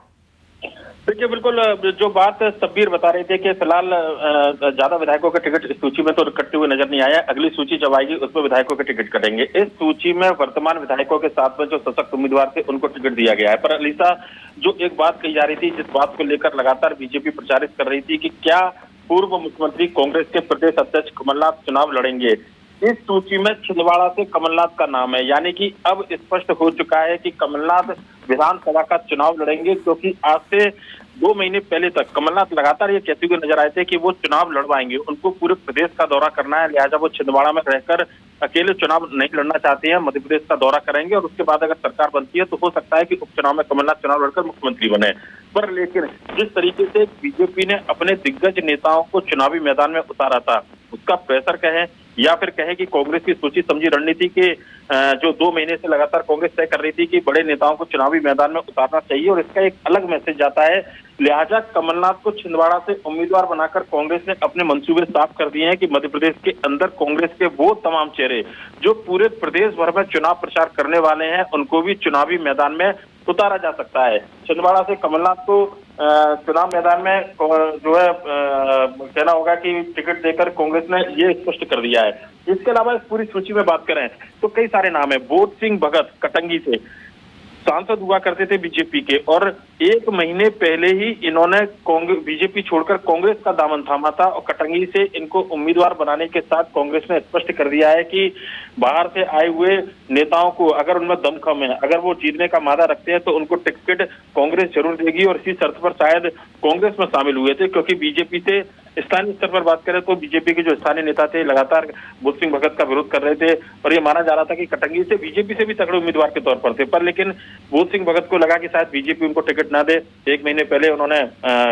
देखिए बिल्कुल जो बात शब्बीर बता रहे थे कि फिलहाल ज्यादा विधायकों के टिकट इस सूची में तो कटते हुए नजर नहीं आया। अगली सूची जब आएगी उसमें विधायकों के टिकट कटेंगे। इस सूची में वर्तमान विधायकों के साथ में जो सशक्त उम्मीदवार थे उनको टिकट दिया गया है। पर अलीसा, जो एक बात कही जा रही थी, जिस बात को लेकर लगातार बीजेपी प्रचारित कर रही थी कि क्या पूर्व मुख्यमंत्री कांग्रेस के प्रदेश अध्यक्ष कमलनाथ चुनाव लड़ेंगे, इस सूची में छिंदवाड़ा से कमलनाथ का नाम है। यानी कि अब स्पष्ट हो चुका है कि कमलनाथ विधानसभा का चुनाव लड़ेंगे, क्योंकि आज से 2 महीने पहले तक कमलनाथ लगातार ये कहते हुए नजर आए थे कि वो चुनाव लड़वाएंगे, उनको पूरे प्रदेश का दौरा करना है, लिहाजा वो छिंदवाड़ा में रहकर अकेले चुनाव नहीं लड़ना चाहते हैं, मध्य प्रदेश का दौरा करेंगे और उसके बाद अगर सरकार बनती है तो हो सकता है कि उपचुनाव में कमलनाथ चुनाव लड़कर मुख्यमंत्री बने। पर लेकिन जिस तरीके से बीजेपी ने अपने दिग्गज नेताओं को चुनावी मैदान में उतारा था, उसका प्रेशर कहें या फिर कहें कि कांग्रेस की सोची समझी रणनीति के जो 2 महीने से लगातार कांग्रेस तय कर रही थी कि बड़े नेताओं को चुनावी मैदान में उतारना चाहिए और इसका एक अलग मैसेज जाता है, लिहाजा कमलनाथ को छिंदवाड़ा से उम्मीदवार बनाकर कांग्रेस ने अपने मंसूबे साफ कर दिए हैं कि मध्य प्रदेश के अंदर कांग्रेस के वो तमाम चेहरे जो पूरे प्रदेश भर में चुनाव प्रचार करने वाले हैं उनको भी चुनावी मैदान में उतारा जा सकता है। छिंदवाड़ा से कमलनाथ को चुनाव मैदान में जो है कहना होगा कि टिकट देकर कांग्रेस ने ये स्पष्ट कर दिया है। इसके अलावा इस पूरी सूची में बात करें तो कई सारे नाम है। बोध सिंह भगत कटंगी से, सांसद हुआ करते थे बीजेपी के, और 1 महीने पहले ही इन्होंने बीजेपी छोड़कर कांग्रेस का दामन थामा था और कटंगी से इनको उम्मीदवार बनाने के साथ कांग्रेस ने स्पष्ट कर दिया है कि बाहर से आए हुए नेताओं को अगर उनमें दमखम है, अगर वो जीतने का मादा रखते हैं तो उनको टिकट कांग्रेस जरूर देगी। और इसी शर्त पर शायद कांग्रेस में शामिल हुए थे, क्योंकि बीजेपी से स्थानीय स्तर पर बात करें तो बीजेपी के जो स्थानीय नेता थे लगातार बुद्ध सिंह भगत का विरोध कर रहे थे और ये माना जा रहा था कि कटंगी से बीजेपी से भी तगड़े उम्मीदवार के तौर पर थे। पर लेकिन बुद्ध सिंह भगत को लगा कि शायद बीजेपी उनको टिकट ना दे। 1 महीने पहले उन्होंने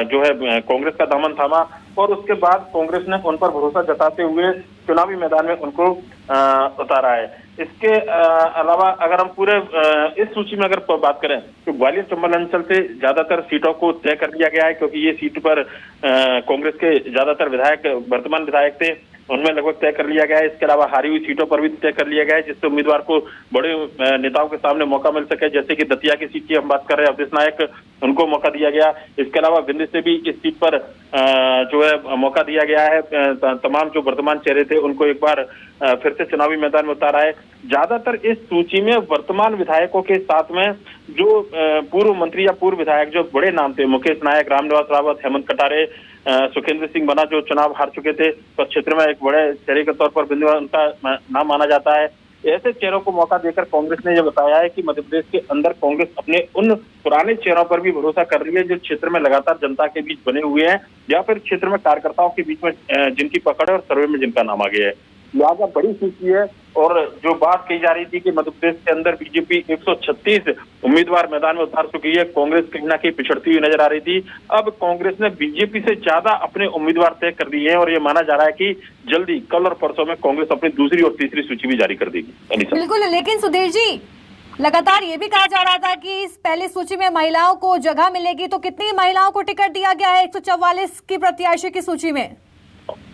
जो है कांग्रेस का दामन थामा और उसके बाद कांग्रेस ने उन पर भरोसा जताते हुए चुनावी मैदान में उनको उतारा है। इसके अलावा अगर हम पूरे इस सूची में अगर बात करें तो ग्वालियर चंबल अंचल से ज्यादातर सीटों को तय कर लिया गया है, क्योंकि ये सीट पर कांग्रेस के ज्यादातर विधायक वर्तमान विधायक थे, उनमें लगभग तय कर लिया गया है। इसके अलावा हारी हुई सीटों पर भी तय कर लिया गया है, जिससे उम्मीदवार को बड़े नेताओं के सामने मौका मिल सके। जैसे कि दतिया की सीट की हम बात कर रहे हैं, अवधेश नायक, उनको मौका दिया गया। इसके अलावा विंध्य से भी इस सीट पर जो है मौका दिया गया है। तमाम जो वर्तमान चेहरे थे उनको एक बार फिर से चुनावी मैदान में उतारा है। ज्यादातर इस सूची में वर्तमान विधायकों के साथ में जो पूर्व मंत्री या पूर्व विधायक जो बड़े नाम थे, मुकेश नायक, रामनिवास रावत, हेमंत कटारे, सुखेंद्र सिंह बना जो चुनाव हार चुके थे, तो क्षेत्र में एक बड़े चेहरे के तौर पर बिंदु उनका नाम माना जाता है। ऐसे चेहरों को मौका देकर कांग्रेस ने यह बताया है कि मध्य प्रदेश के अंदर कांग्रेस अपने उन पुराने चेहरों पर भी भरोसा कर रही है जो क्षेत्र में लगातार जनता के बीच बने हुए हैं या फिर क्षेत्र में कार्यकर्ताओं के बीच में जिनकी पकड़ है और सर्वे में जिनका नाम आ गया है। लिहाजा बड़ी सूची है। और जो बात कही जा रही थी कि मध्य प्रदेश के अंदर बीजेपी 136 उम्मीदवार मैदान में उतार चुकी है, कांग्रेस कहीं ना कहीं पिछड़ती हुई नजर आ रही थी। अब कांग्रेस ने बीजेपी से ज्यादा अपने उम्मीदवार तय कर दिए हैं और ये माना जा रहा है कि जल्दी कल और परसों में कांग्रेस अपनी दूसरी और तीसरी सूची भी जारी कर देगी। बिल्कुल, लेकिन सुधीर जी लगातार ये भी कहा जा रहा था कि इस पहली सूची में महिलाओं को जगह मिलेगी, तो कितनी महिलाओं को टिकट दिया गया है 144 की प्रत्याशी की सूची में?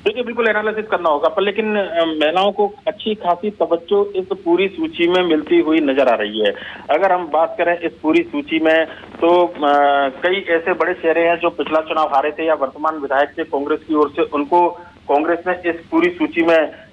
देखिए, बिल्कुल एनालिसिस करना होगा, पर लेकिन महिलाओं को अच्छी खासी तवज्जो इस पूरी सूची में मिलती हुई नजर आ रही है। अगर हम बात करें इस पूरी सूची में तो कई ऐसे बड़े चेहरे हैं जो पिछला चुनाव हारे थे या वर्तमान विधायक थे कांग्रेस की ओर से, उनको कांग्रेस ने इस पूरी सूची में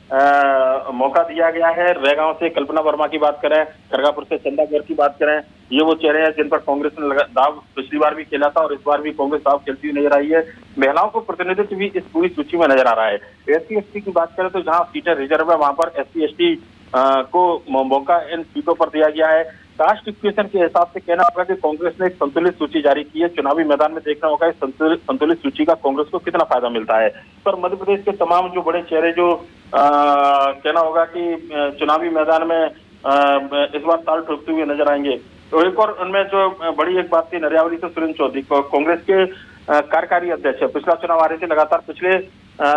मौका दिया गया है। रेगांव से कल्पना वर्मा की बात करें, खरगापुर से चंदा गौर की बात करें, ये वो चेहरे हैं जिन पर कांग्रेस ने दाव पिछली बार भी खेला था और इस बार भी कांग्रेस दाव खेलती हुई नजर आई है। महिलाओं को प्रतिनिधित्व भी इस पूरी सूची में नजर आ रहा है। SC/ST की बात करें तो जहां सीटें रिजर्व है वहां पर SC/ST को मौका इन सीटों पर दिया गया है। कास्ट इक्वेशन के हिसाब से कहना होगा कि कांग्रेस ने एक संतुलित सूची जारी की है। चुनावी मैदान में देखना होगा इस संतुलित सूची का कांग्रेस को कितना फायदा मिलता है। पर मध्य प्रदेश के तमाम जो बड़े चेहरे जो कहना होगा कि चुनावी मैदान में इस बार ताल ठोकते हुए नजर आएंगे। तो एक और उनमें जो बड़ी एक बात थी नरियावली से सुरेंद्र चौधरी, कांग्रेस के कार्यकारी अध्यक्ष है, पिछला चुनाव आ रहे थे लगातार पिछले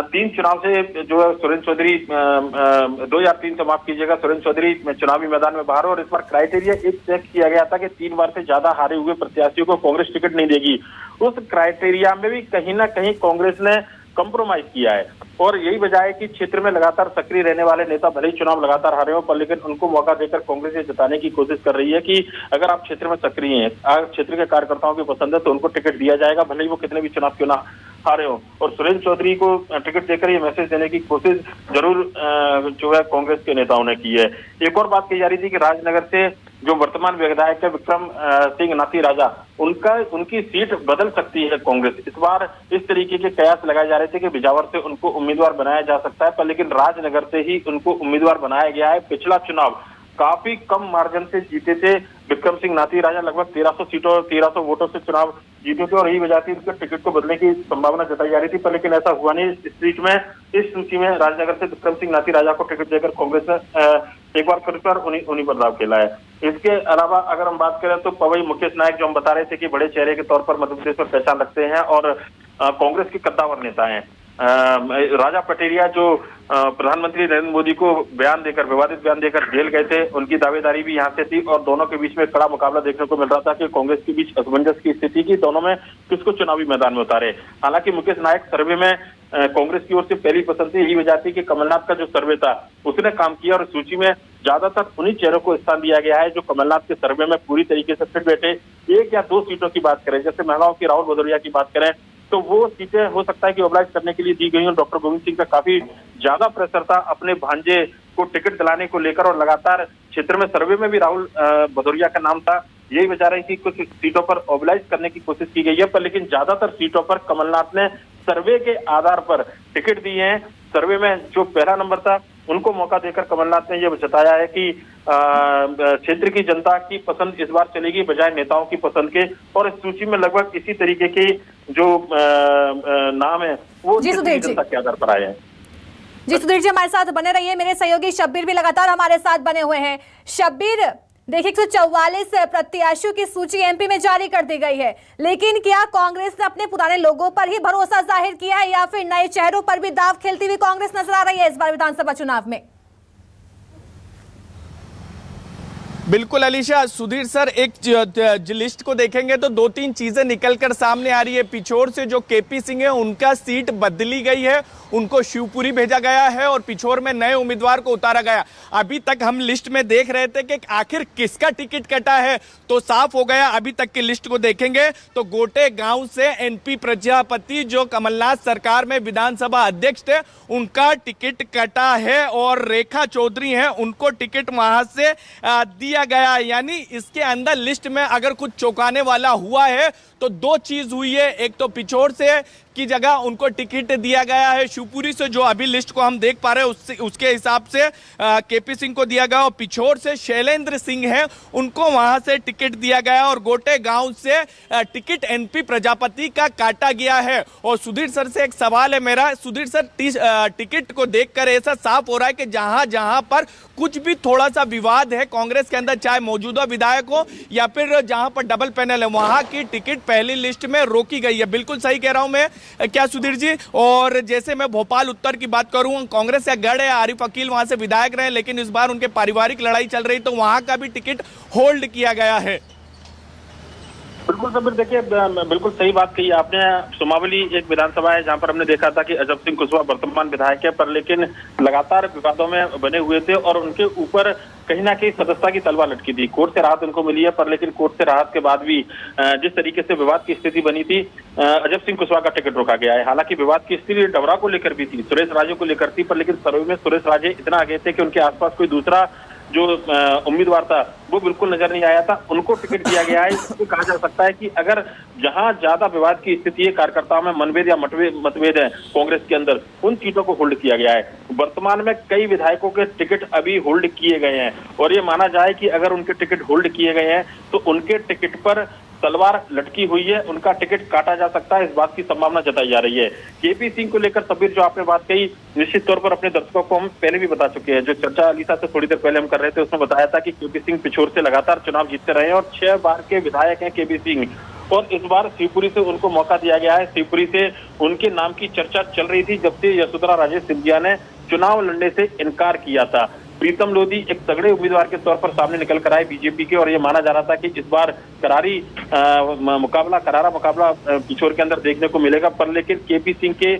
3 चुनाव से जो है सुरेंद्र चौधरी 2003 से माफ कीजिएगा, सुरेंद्र चौधरी चुनावी मैदान में बाहर, और इस बार क्राइटेरिया एक तय किया गया था कि 3 बार से ज्यादा हारे हुए प्रत्याशियों को कांग्रेस टिकट नहीं देगी। उस क्राइटेरिया में भी कहीं ना कहीं कांग्रेस ने कंप्रोमाइज किया है और यही वजह है कि क्षेत्र में लगातार सक्रिय रहने वाले नेता भले ही चुनाव लगातार हारे हो, पर लेकिन उनको मौका देकर कांग्रेस ये जताने की कोशिश कर रही है कि अगर आप क्षेत्र में सक्रिय हैं, अगर क्षेत्र के कार्यकर्ताओं की पसंद है तो उनको टिकट दिया जाएगा, भले ही वो कितने भी चुनाव क्यों ना हारे हो। और सुरेंद्र चौधरी को टिकट देकर ये मैसेज देने की कोशिश जरूर जो है कांग्रेस के नेताओं ने की है। एक और बात कही जा रही थी कि राजनगर से जो वर्तमान विधायक है विक्रम सिंह नाथी राजा, उनकी सीट बदल सकती है कांग्रेस। इस बार इस तरीके के कयास लगाए जा रहे थे कि बिजावर से उनको उम्मीदवार बनाया जा सकता है, पर लेकिन राजनगर से ही उनको उम्मीदवार बनाया गया है। पिछला चुनाव काफी कम मार्जिन से जीते थे विक्रम सिंह नाथी राजा, लगभग 1300 वोटों से चुनाव जीते थे और यही वजह थी उनके टिकट को बदलने की संभावना जताई जा रही थी, पर लेकिन ऐसा हुआ नहीं। इस सीट में इस सूची में राजनगर से विक्रम सिंह नाथी राजा को टिकट देकर कांग्रेस ने एक बार फिर पर उन्हीं पर दाव खेला है। इसके अलावा अगर हम बात करें तो पवई मुकेश नायक, जो हम बता रहे थे कि बड़े चेहरे के तौर पर मध्य प्रदेश में पहचान रखते हैं और कांग्रेस के कद्दावर नेता हैं। राजा पटेरिया जो प्रधानमंत्री नरेंद्र मोदी को विवादित बयान देकर जेल गए थे, उनकी दावेदारी भी यहाँ से थी और दोनों के बीच में कड़ा मुकाबला देखने को मिल रहा था कि कांग्रेस के बीच असमंजस की स्थिति की, दोनों में किसको चुनावी मैदान में उतारे। हालांकि मुकेश नायक सर्वे में कांग्रेस की ओर से पहली पसंद थी। यही वजह थी कि कमलनाथ का जो सर्वे था उसने काम किया और सूची में ज्यादातर उन्हीं चेहरों को स्थान दिया गया है जो कमलनाथ के सर्वे में पूरी तरीके से फिट बैठे। 1 या 2 सीटों की बात करें, जैसे महिलाओं की राहुल भदौरिया की बात करें तो वो सीटें हो सकता है कि ओबलाइज करने के लिए दी गई और डॉक्टर गोविंद सिंह का काफी ज्यादा प्रेशर था अपने भांजे को टिकट दिलाने को लेकर और लगातार क्षेत्र में सर्वे में भी राहुल भदौरिया का नाम था। यही वजह रही कि कुछ सीटों पर ओबलाइज करने की कोशिश की गई है, पर लेकिन ज्यादातर सीटों पर कमलनाथ ने सर्वे के आधार पर टिकट दिए हैं। सर्वे में जो पहला नंबर था उनको मौका देकर कमलनाथ ने यह बताया है कि क्षेत्र की जनता की पसंद इस बार चलेगी बजाय नेताओं की पसंद के, और इस सूची में लगभग इसी तरीके के जो नाम है वो जनता के आधार पर आए हैं। जी सुधीर जी, हमारे साथ बने रहिए। मेरे सहयोगी शब्बीर भी लगातार हमारे साथ बने हुए हैं। शब्बीर, देखिए 144 प्रत्याशियों की सूची एमपी में जारी कर दी गई है, लेकिन क्या कांग्रेस ने अपने पुराने लोगों पर ही भरोसा जाहिर किया है या फिर नए चेहरों पर भी दांव खेलती हुई कांग्रेस नजर आ रही है इस बार विधानसभा चुनाव में? बिल्कुल अलीशा, सुधीर सर, एक लिस्ट को देखेंगे तो 2-3 चीजें निकलकर सामने आ रही है। पिछोर से जो केपी सिंह है उनका सीट बदली गई है, उनको शिवपुरी भेजा गया है और पिछोर में नए उम्मीदवार को उतारा गया। अभी तक हम लिस्ट में देख रहे थे कि आखिर किसका टिकट कटा है, तो साफ हो गया। अभी तक की लिस्ट को देखेंगे तो गोटे गांव से एनपी प्रजापति जो कमलनाथ सरकार में विधानसभा अध्यक्ष थे उनका टिकट कटा है, और रेखा चौधरी हैं उनको टिकट वहां से दिया गया। यानी इसके अंदर लिस्ट में अगर कुछ चौंकाने वाला हुआ है तो 2 चीज हुई है। एक तो पिछोर से की जगह उनको टिकट दिया गया है, शिवपुरी से जो अभी लिस्ट को हम देख पा रहे हैं उसके हिसाब से केपी सिंह को दिया गया, और पिछोर से शैलेंद्र सिंह है उनको वहां से टिकट दिया गया, और गोटे गांव से टिकट एनपी प्रजापति का काटा गया है। और सुधीर सर से एक सवाल है मेरा। सुधीर सर, टिकट को देखकर ऐसा साफ हो रहा है कि जहां जहां पर कुछ भी थोड़ा सा विवाद है कांग्रेस के अंदर, चाहे मौजूदा विधायक हो या फिर जहां पर डबल पैनल है, वहां की टिकट पहली लिस्ट में रोकी गई है। बिल्कुल सही कह रहा हूं मैं क्या सुधीर जी? और जैसे मैं भोपाल उत्तर की बात करूं, कांग्रेस का गढ़ है, आरिफ अकील वहां से विधायक रहे, लेकिन इस बार उनके पारिवारिक लड़ाई चल रही तो वहां का भी टिकट होल्ड किया गया है। बिल्कुल सर, देखिए बिल्कुल सही बात कही आपने। सुमावली एक विधानसभा है जहां पर हमने देखा था कि अजब सिंह कुशवाहा वर्तमान विधायक है, पर लेकिन लगातार विवादों में बने हुए थे और उनके ऊपर कहीं ना कहीं सदस्यता की तलवार लटकी थी। कोर्ट से राहत उनको मिली है, पर लेकिन कोर्ट से राहत के बाद भी जिस तरीके से विवाद की स्थिति बनी थी, अजब सिंह कुशवाहा का टिकट रोका गया है। हालांकि विवाद की स्थिति डबरा को लेकर भी थी, सुरेश राजे को लेकर थी, पर लेकिन सर्वे में सुरेश राजे इतना आगे थे कि उनके आसपास कोई दूसरा जो उम्मीदवार था वो बिल्कुल नजर नहीं आया था, उनको टिकट दिया गया है। इसको कहा जा सकता है कि अगर जहां ज्यादा विवाद की स्थिति है, कार्यकर्ताओं में मनभेद या मतभेद है कांग्रेस के अंदर, उन सीटों को होल्ड किया गया है। वर्तमान में कई विधायकों के टिकट अभी होल्ड किए गए हैं, और ये माना जाए कि अगर उनके टिकट होल्ड किए गए हैं तो उनके टिकट पर तलवार लटकी हुई है, उनका टिकट काटा जा सकता है, इस बात की संभावना जताई जा रही है। केपी सिंह को लेकर शब्बीर जो आपने बात कही, निश्चित तौर पर अपने दर्शकों को हम पहले भी बता चुके हैं। जो चर्चा अलीसा से थोड़ी देर पहले हम कर रहे थे उसमें बताया था कि केपी सिंह पिछोर से लगातार चुनाव जीतते रहे हैं और 6 बार के विधायक हैं केपी सिंह, और इस बार शिवपुरी से उनको मौका दिया गया है। शिवपुरी से उनके नाम की चर्चा चल रही थी जब से यशोधरा राजे सिंधिया ने चुनाव लड़ने से इनकार किया था। प्रीतम लोधी एक तगड़े उम्मीदवार के तौर पर सामने निकल कर आए बीजेपी के, और ये माना जा रहा था कि इस बार करारा मुकाबला पिछोर के अंदर देखने को मिलेगा, पर लेकिन केपी सिंह के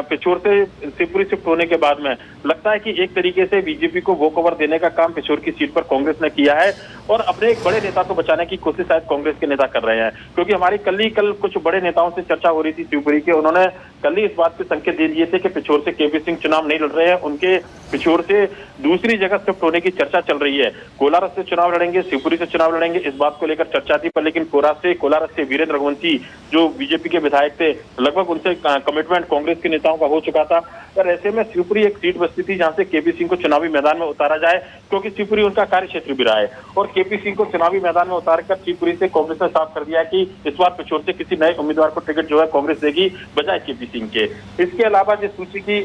पिछोर से शिवपुरी शिफ्ट होने के बाद में लगता है कि एक तरीके से बीजेपी को वो कवर देने का काम पिछोर की सीट पर कांग्रेस ने किया है, और अपने एक बड़े नेता को बचाने की कोशिश शायद कांग्रेस के नेता कर रहे हैं। क्योंकि हमारी कल कुछ बड़े नेताओं से चर्चा हो रही थी शिवपुरी के, उन्होंने कल ही इस बात के संकेत दे दिए थे कि पिछोर से केपी सिंह चुनाव नहीं लड़ रहे हैं, उनके पिछोर से दूसरी जगह शिफ्ट होने की चर्चा चल रही है। कोलारस से चुनाव लड़ेंगे, शिवपुरी से चुनाव लड़ेंगे, इस बात को लेकर चर्चा थी, पर लेकिन कोलारस से वीरेंद्र रघुवंशी जो बीजेपी के विधायक थे, लगभग उनसे कमिटमेंट कांग्रेस के नेताओं का हो चुका था। पर ऐसे में शिवपुरी एक सीट बचती थी जहां से केपी सिंह को चुनावी मैदान में उतारा जाए, क्योंकि शिवपुरी उनका कार्य क्षेत्र भी रहा है, और केपी सिंह को चुनावी मैदान में उतारकर शिवपुरी से कांग्रेस ने साफ कर दिया है कि इस बार पिछोर से किसी नए उम्मीदवार को टिकट जो है कांग्रेस देगी बजाय केपी सिंह के। इसके अलावा जिस सूची की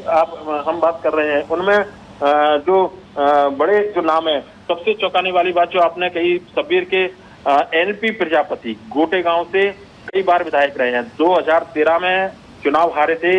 हम बात कर रहे हैं उनमें जो बड़े जो नाम है, सबसे चौंकाने वाली बात जो आपने कही शब्बीर के, एनपी प्रजापति गोटे गांव से कई बार विधायक रहे हैं। 2013 में चुनाव हारे थे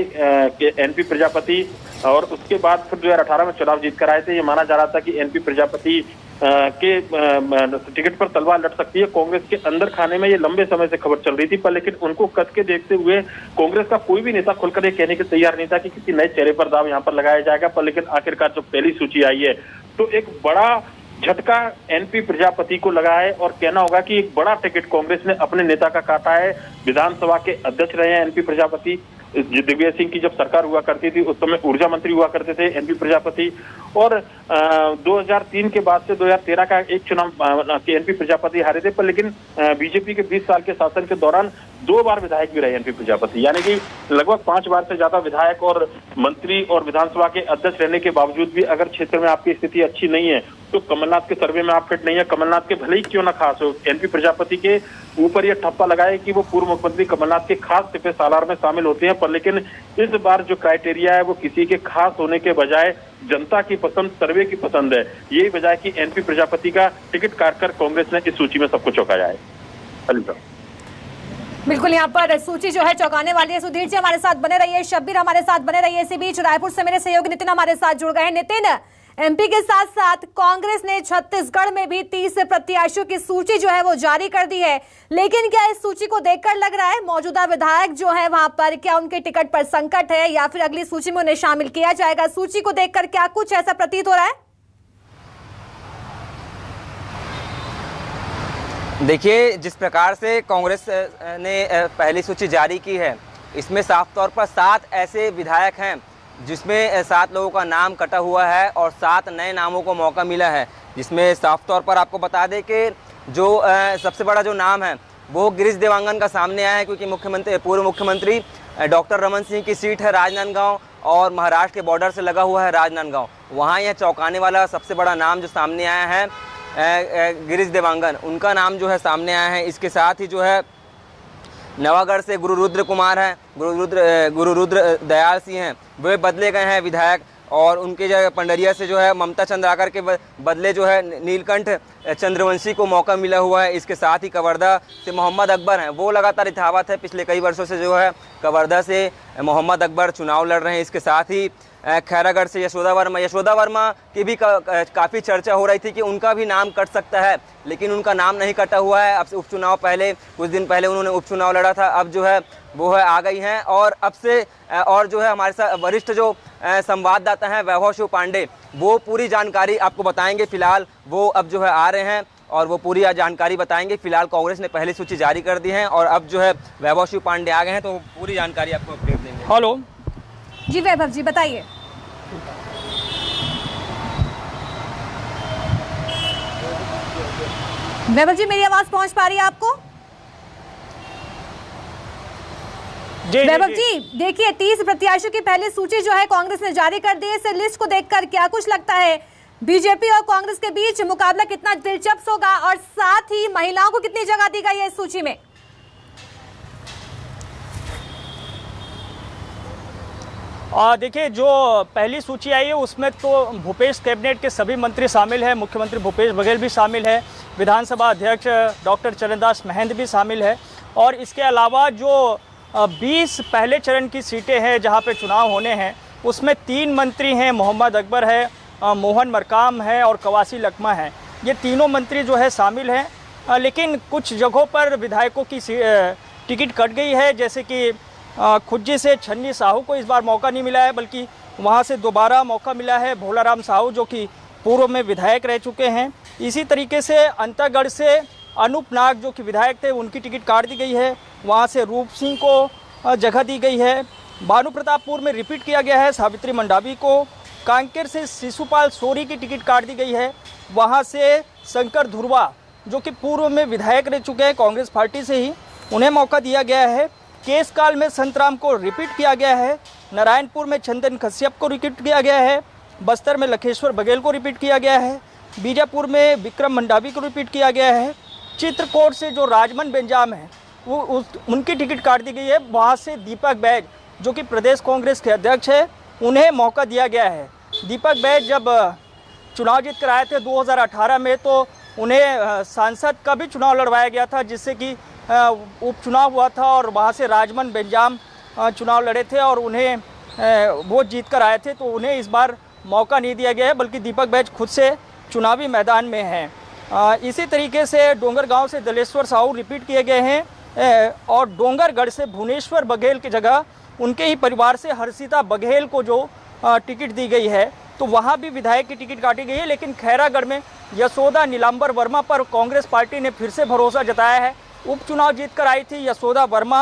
एनपी प्रजापति, और उसके बाद फिर 2018 में चुनाव जीत कर आए थे। ये माना जा रहा था कि एनपी प्रजापति के टिकट पर तलवार लट सकती है कांग्रेस के अंदर खाने में, ये लंबे समय से खबर चल रही थी, पर लेकिन उनको कद के देखते हुए कांग्रेस का कोई भी नेता खुलकर ये कहने के तैयार नहीं था कि किसी नए चेहरे पर दाव यहाँ पर लगाया जाएगा। पर लेकिन आखिरकार जब पहली सूची आई है तो एक बड़ा झटका एनपी प्रजापति को लगा है, और कहना होगा कि एक बड़ा टिकट कांग्रेस ने अपने नेता का काटा है। विधानसभा के अध्यक्ष रहे हैं एनपी प्रजापति, दिग्विजय सिंह की जब सरकार हुआ करती थी उस समय ऊर्जा मंत्री हुआ करते थे एनपी प्रजापति, और 2003 के बाद से 2013 का एक चुनाव एनपी प्रजापति हारे थे, पर लेकिन बीजेपी के 20 साल के शासन के दौरान 2 बार विधायक भी रहे एनपी प्रजापति, यानी कि लगभग 5 बार से ज्यादा विधायक और मंत्री और विधानसभा के अध्यक्ष रहने के बावजूद भी अगर क्षेत्र में आपकी स्थिति अच्छी नहीं है तो कमलनाथ के सर्वे में आप फिट नहीं है, कमलनाथ के भले ही क्यों ना खास हो, एनपी प्रजापति के ऊपर यह ठप्पा लगाए कि वो पूर्व मुख्यमंत्री कमलनाथ के खास सिपह सालार में शामिल होते हैं, पर लेकिन इस बार जो क्राइटेरिया है वो किसी के खास होने के बजाय जनता की पसंद, सर्वे की पसंद है। यही वजह है कि एनपी प्रजापति का टिकट काटकर कांग्रेस ने इस सूची में सबको चौंकाया है। बिल्कुल, यहाँ पर सूची जो है चौंकाने वाली है। सुधीर जी हमारे साथ बने रहिए, शब्बीर हमारे साथ बने रहिए। इसी बीच रायपुर से मेरे सहयोगी नितिन हमारे साथ जुड़ गए हैं। नितिन, एमपी के साथ साथ कांग्रेस ने छत्तीसगढ़ में भी 30 प्रत्याशियों की सूची जो है वो जारी कर दी है, लेकिन क्या इस सूची को देखकर लग रहा है मौजूदा विधायक जो है वहां पर क्या उनके टिकट पर संकट है या फिर अगली सूची में उन्हें शामिल किया जाएगा? सूची को देखकर क्या कुछ ऐसा प्रतीत हो रहा है? देखिए, जिस प्रकार से कांग्रेस ने पहली सूची जारी की है, इसमें साफ तौर पर 7 ऐसे विधायक हैं जिसमें 7 लोगों का नाम कटा हुआ है और 7 नए नामों को मौका मिला है, जिसमें साफ तौर पर आपको बता दें कि जो सबसे बड़ा जो नाम है वो गिरीश देवांगन का सामने आया है, क्योंकि पूर्व मुख्यमंत्री डॉक्टर रमन सिंह की सीट है राजनांदगांव और महाराष्ट्र के बॉर्डर से लगा हुआ है राजनांदगांव। वहाँ यह चौंकाने वाला सबसे बड़ा नाम जो सामने आया है गिरीश देवांगन, उनका नाम जो है सामने आया है। इसके साथ ही जो है नवागढ़ से गुरु रुद्र कुमार हैं, गुरु रुद्र दयाल सिंह हैं, वे बदले गए हैं विधायक, और उनके जो पंडरिया से जो है ममता चंद्राकर के बदले जो है नीलकंठ चंद्रवंशी को मौका मिला हुआ है। इसके साथ ही कवर्धा से मोहम्मद अकबर हैं, वो लगातार यथावत है, पिछले कई वर्षों से जो है कवर्धा से मोहम्मद अकबर चुनाव लड़ रहे हैं। इसके साथ ही खैरागढ़ से यशोदा वर्मा की भी काफ़ी चर्चा हो रही थी कि उनका भी नाम कट सकता है, लेकिन उनका नाम नहीं कटा हुआ है। अब से उपचुनाव पहले कुछ दिन पहले उन्होंने उपचुनाव लड़ा था, अब जो है वो है आ गई हैं, और अब से और जो है हमारे साथ वरिष्ठ जो संवाददाता हैं वैभव शिव पांडे, वो पूरी जानकारी आपको बताएंगे। फिलहाल वो अब जो है आ रहे हैं और वो पूरी जानकारी बताएंगे। फिलहाल कांग्रेस ने पहली सूची जारी कर दी है और अब जो है वैभव शिव पांडे आ गए हैं, तो पूरी जानकारी आपको अपडेट देंगे। हेलो जी वैभव जी बताइए। वैभव जी मेरी आवाज पहुंच पा रही है आपको? वैभव जी देखिए, 30 प्रत्याशियों की पहली सूची जो है कांग्रेस ने जारी कर दी है। इस लिस्ट को देखकर क्या कुछ लगता है बीजेपी और कांग्रेस के बीच मुकाबला कितना दिलचस्प होगा, और साथ ही महिलाओं को कितनी जगह दी गई है इस सूची में? देखिए, जो पहली सूची आई है उसमें तो भूपेश कैबिनेट के सभी मंत्री शामिल हैं, मुख्यमंत्री भूपेश बघेल भी शामिल है, विधानसभा अध्यक्ष डॉक्टर चरणदास महंत भी शामिल है, और इसके अलावा जो 20 पहले चरण की सीटें हैं जहां पे चुनाव होने हैं उसमें 3 मंत्री हैं, मोहम्मद अकबर है, मोहन मरकाम है और कवासी लकमा है। ये तीनों मंत्री जो है शामिल हैं, लेकिन कुछ जगहों पर विधायकों की टिकट कट गई है, जैसे कि खुज्जी से छन्नी साहू को इस बार मौका नहीं मिला है, बल्कि वहां से दोबारा मौका मिला है भोलाराम साहू जो कि पूर्व में विधायक रह चुके हैं। इसी तरीके से अंतागढ़ से अनूप नाग जो कि विधायक थे उनकी टिकट काट दी गई है, वहां से रूप सिंह को जगह दी गई है। भानु प्रतापपुर में रिपीट किया गया है सावित्री मंडावी को। कांकेर से शिशुपाल सोरी की टिकट काट दी गई है, वहाँ से शंकर धुर्वा जो कि पूर्व में विधायक रह चुके हैं कांग्रेस पार्टी से ही, उन्हें मौका दिया गया है। केसकाल में संतराम को रिपीट किया गया है, नारायणपुर में चंदन कश्यप को रिपीट किया गया है, बस्तर में लखेश्वर बघेल को रिपीट किया गया है, बीजापुर में विक्रम मंडावी को रिपीट किया गया है, चित्रकूट से जो राजमन बेंजाम है वो उनकी टिकट काट दी गई है, वहाँ से दीपक बैज जो कि प्रदेश कांग्रेस के अध्यक्ष है उन्हें मौका दिया गया है। दीपक बैज जब चुनाव जीत कर आए थे 2018 में तो उन्हें सांसद का भी चुनाव लड़वाया गया था, जिससे कि उपचुनाव हुआ था और वहाँ से राजमन बेंजाम चुनाव लड़े थे और उन्हें वो जीत कर आए थे, तो उन्हें इस बार मौका नहीं दिया गया है, बल्कि दीपक बैज खुद से चुनावी मैदान में हैं। इसी तरीके से डोंगरगांव से दलेश्वर साहू रिपीट किए गए हैं और डोंगरगढ़ से भुवनेश्वर बघेल की जगह उनके ही परिवार से हर्षिता बघेल को जो टिकट दी गई है तो वहाँ भी विधायक की टिकट काटी गई है। लेकिन खैरागढ़ में यशोदा नीलांबर वर्मा पर कांग्रेस पार्टी ने फिर से भरोसा जताया है। उपचुनाव जीत कर आई थी यशोदा वर्मा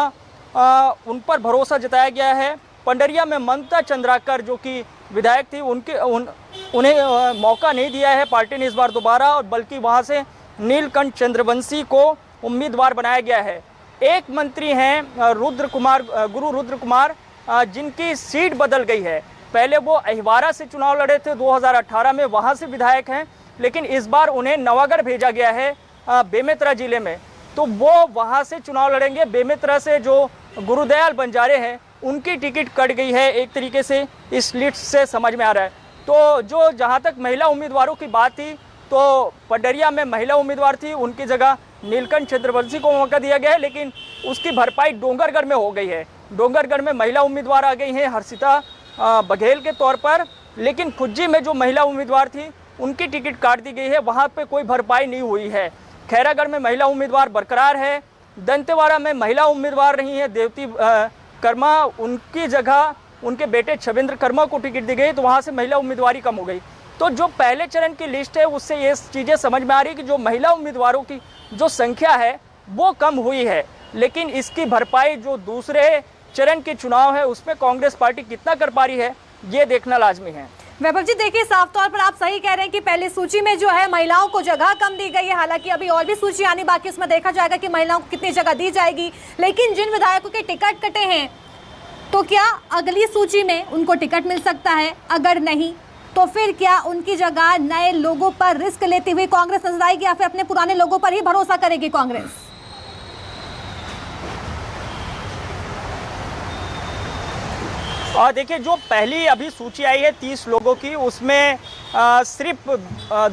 उन पर भरोसा जताया गया है। पंडरिया में ममता चंद्राकर जो कि विधायक थी, उन्हें मौका नहीं दिया है पार्टी ने इस बार दोबारा, और बल्कि वहां से नीलकंठ चंद्रवंशी को उम्मीदवार बनाया गया है। एक मंत्री हैं गुरु रुद्र कुमार, जिनकी सीट बदल गई है। पहले वो अहिवारा से चुनाव लड़े थे 2018 में, वहां से विधायक हैं, लेकिन इस बार उन्हें नवागढ़ भेजा गया है बेमेतरा जिले में, तो वो वहां से चुनाव लड़ेंगे। बेमेतरा से जो गुरुदयाल बंजारे हैं उनकी टिकट कट गई है, एक तरीके से इस लिस्ट से समझ में आ रहा है। तो जो जहां तक महिला उम्मीदवारों की बात थी, तो पंडरिया में महिला उम्मीदवार थी, उनकी जगह नीलकंठ चंद्रवंशी को मौका दिया गया है, लेकिन उसकी भरपाई डोंगरगढ़ में हो गई है। डोंगरगढ़ में महिला उम्मीदवार आ गई हैं हर्षिता बघेल के तौर पर, लेकिन खुज्जी में जो महिला उम्मीदवार थी उनकी टिकट काट दी गई है, वहाँ पे कोई भरपाई नहीं हुई है। खैरागढ़ में महिला उम्मीदवार बरकरार है। दंतेवाड़ा में महिला उम्मीदवार नहीं है, देवती कर्मा, उनकी जगह उनके बेटे छविंद्र कर्मा को टिकट दी गई, तो वहाँ से महिला उम्मीदवारी कम हो गई। तो जो पहले चरण की लिस्ट है उससे ये चीज़ें समझ में आ रही है कि जो महिला उम्मीदवारों की जो संख्या है वो कम हुई है, लेकिन इसकी भरपाई जो दूसरे चरण के चुनाव है उसमें कांग्रेस पार्टी कितना कर पा रही है, ये देखना लाजमी है। वैभव जी, देखिए साफ तौर पर आप सही कह रहे हैं कि पहली सूची में जो है महिलाओं को जगह कम दी गई है, हालांकि अभी और भी सूची आनी बाकी, उसमें देखा जाएगा कि महिलाओं को कितनी जगह दी जाएगी। लेकिन जिन विधायकों के टिकट कटे हैं, तो क्या अगली सूची में उनको टिकट मिल सकता है? अगर नहीं तो फिर क्या उनकी जगह नए लोगों पर रिस्क लेती हुई कांग्रेस नजर आएगी, या फिर अपने पुराने लोगों पर ही भरोसा करेगी कांग्रेस? और देखिए, जो पहली अभी सूची आई है 30 लोगों की, उसमें सिर्फ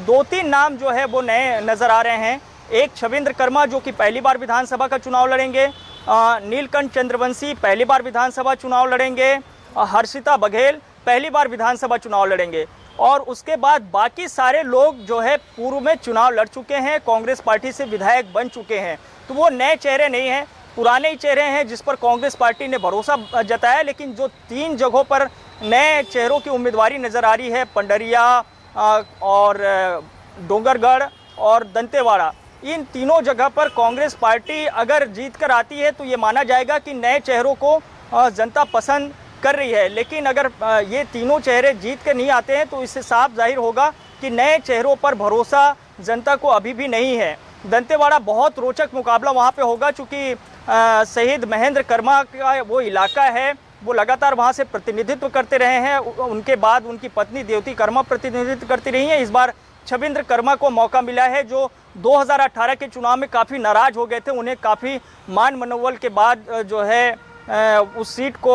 2-3 नाम जो है वो नए नज़र आ रहे हैं। एक छविंद्र कर्मा जो कि पहली बार विधानसभा का चुनाव लड़ेंगे, नीलकंठ चंद्रवंशी पहली बार विधानसभा चुनाव लड़ेंगे, हर्षिता बघेल पहली बार विधानसभा चुनाव लड़ेंगे, और उसके बाद बाकी सारे लोग जो है पूर्व में चुनाव लड़ चुके हैं, कांग्रेस पार्टी से विधायक बन चुके हैं। तो वो नए चेहरे नहीं हैं, पुराने ही चेहरे हैं जिस पर कांग्रेस पार्टी ने भरोसा जताया। लेकिन जो 3 जगहों पर नए चेहरों की उम्मीदवारी नज़र आ रही है, पंडरिया और डोंगरगढ़ और दंतेवाड़ा, इन तीनों जगह पर कांग्रेस पार्टी अगर जीत कर आती है तो ये माना जाएगा कि नए चेहरों को जनता पसंद कर रही है। लेकिन अगर ये तीनों चेहरे जीत कर नहीं आते हैं तो इससे साफ जाहिर होगा कि नए चेहरों पर भरोसा जनता को अभी भी नहीं है। दंतेवाड़ा बहुत रोचक मुकाबला वहाँ पे होगा, चूँकि शहीद महेंद्र कर्मा का वो इलाका है, वो लगातार वहाँ से प्रतिनिधित्व करते रहे हैं। उनके बाद उनकी पत्नी देवती कर्मा प्रतिनिधित्व करती रही हैं। इस बार छविंद्र कर्मा को मौका मिला है, जो 2018 के चुनाव में काफ़ी नाराज़ हो गए थे। उन्हें काफ़ी मान मनोबल के बाद जो है उस सीट को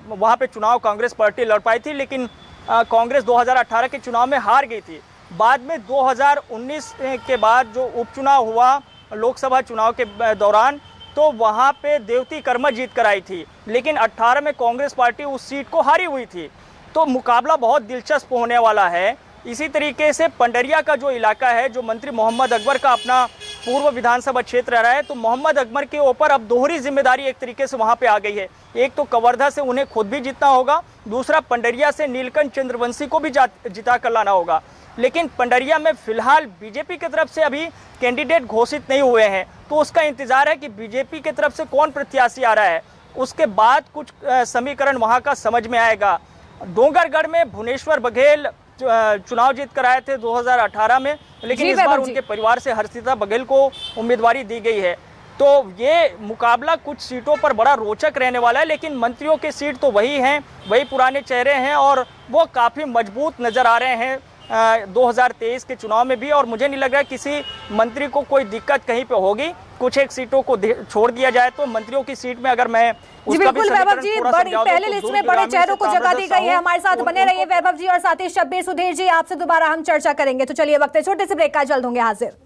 वहाँ पे चुनाव कांग्रेस पार्टी लड़ पाई थी, लेकिन कांग्रेस 2018 के चुनाव में हार गई थी। बाद में 2019 के बाद जो उपचुनाव हुआ लोकसभा चुनाव के दौरान, तो वहाँ पे देवती कर्मा जीत कर आई थी, लेकिन 18 में कांग्रेस पार्टी उस सीट को हारी हुई थी। तो मुकाबला बहुत दिलचस्प होने वाला है। इसी तरीके से पंडरिया का जो इलाका है, जो मंत्री मोहम्मद अकबर का अपना पूर्व विधानसभा क्षेत्र रहा है, तो मोहम्मद अकबर के ऊपर अब दोहरी जिम्मेदारी एक तरीके से वहाँ पे आ गई है। एक तो कवर्धा से उन्हें खुद भी जीतना होगा, दूसरा पंडरिया से नीलकंठ चंद्रवंशी को भी जिता कर लाना होगा। लेकिन पंडरिया में फिलहाल बीजेपी की तरफ से अभी कैंडिडेट घोषित नहीं हुए हैं, तो उसका इंतजार है कि बीजेपी की तरफ से कौन प्रत्याशी आ रहा है। उसके बाद कुछ समीकरण वहाँ का समझ में आएगा। डोंगरगढ़ में भुवनेश्वर बघेल चुनाव जीत कर आए थे 2018 में, लेकिन इस बार उनके परिवार से हर्षिता बघेल को उम्मीदवारी दी गई है। तो ये मुकाबला कुछ सीटों पर बड़ा रोचक रहने वाला है, लेकिन मंत्रियों के सीट तो वही हैं, वही पुराने चेहरे हैं, और वो काफ़ी मजबूत नज़र आ रहे हैं 2023 के चुनाव में भी। और मुझे नहीं लग रहा है किसी मंत्री को कोई दिक्कत कहीं पे होगी। कुछ एक सीटों को छोड़ दिया जाए तो मंत्रियों की सीट में अगर मैं बिल्कुल वैभव जी, पहले लिस्ट में बड़े चेहरों को जगह दी गई है। हमारे साथ बने रहिए वैभव जी, और साथ ही शब्बीर सुधीर जी, आपसे दोबारा हम चर्चा करेंगे। तो चलिए, वक्त है छोटे से ब्रेक का, जल्द होंगे हाजिर।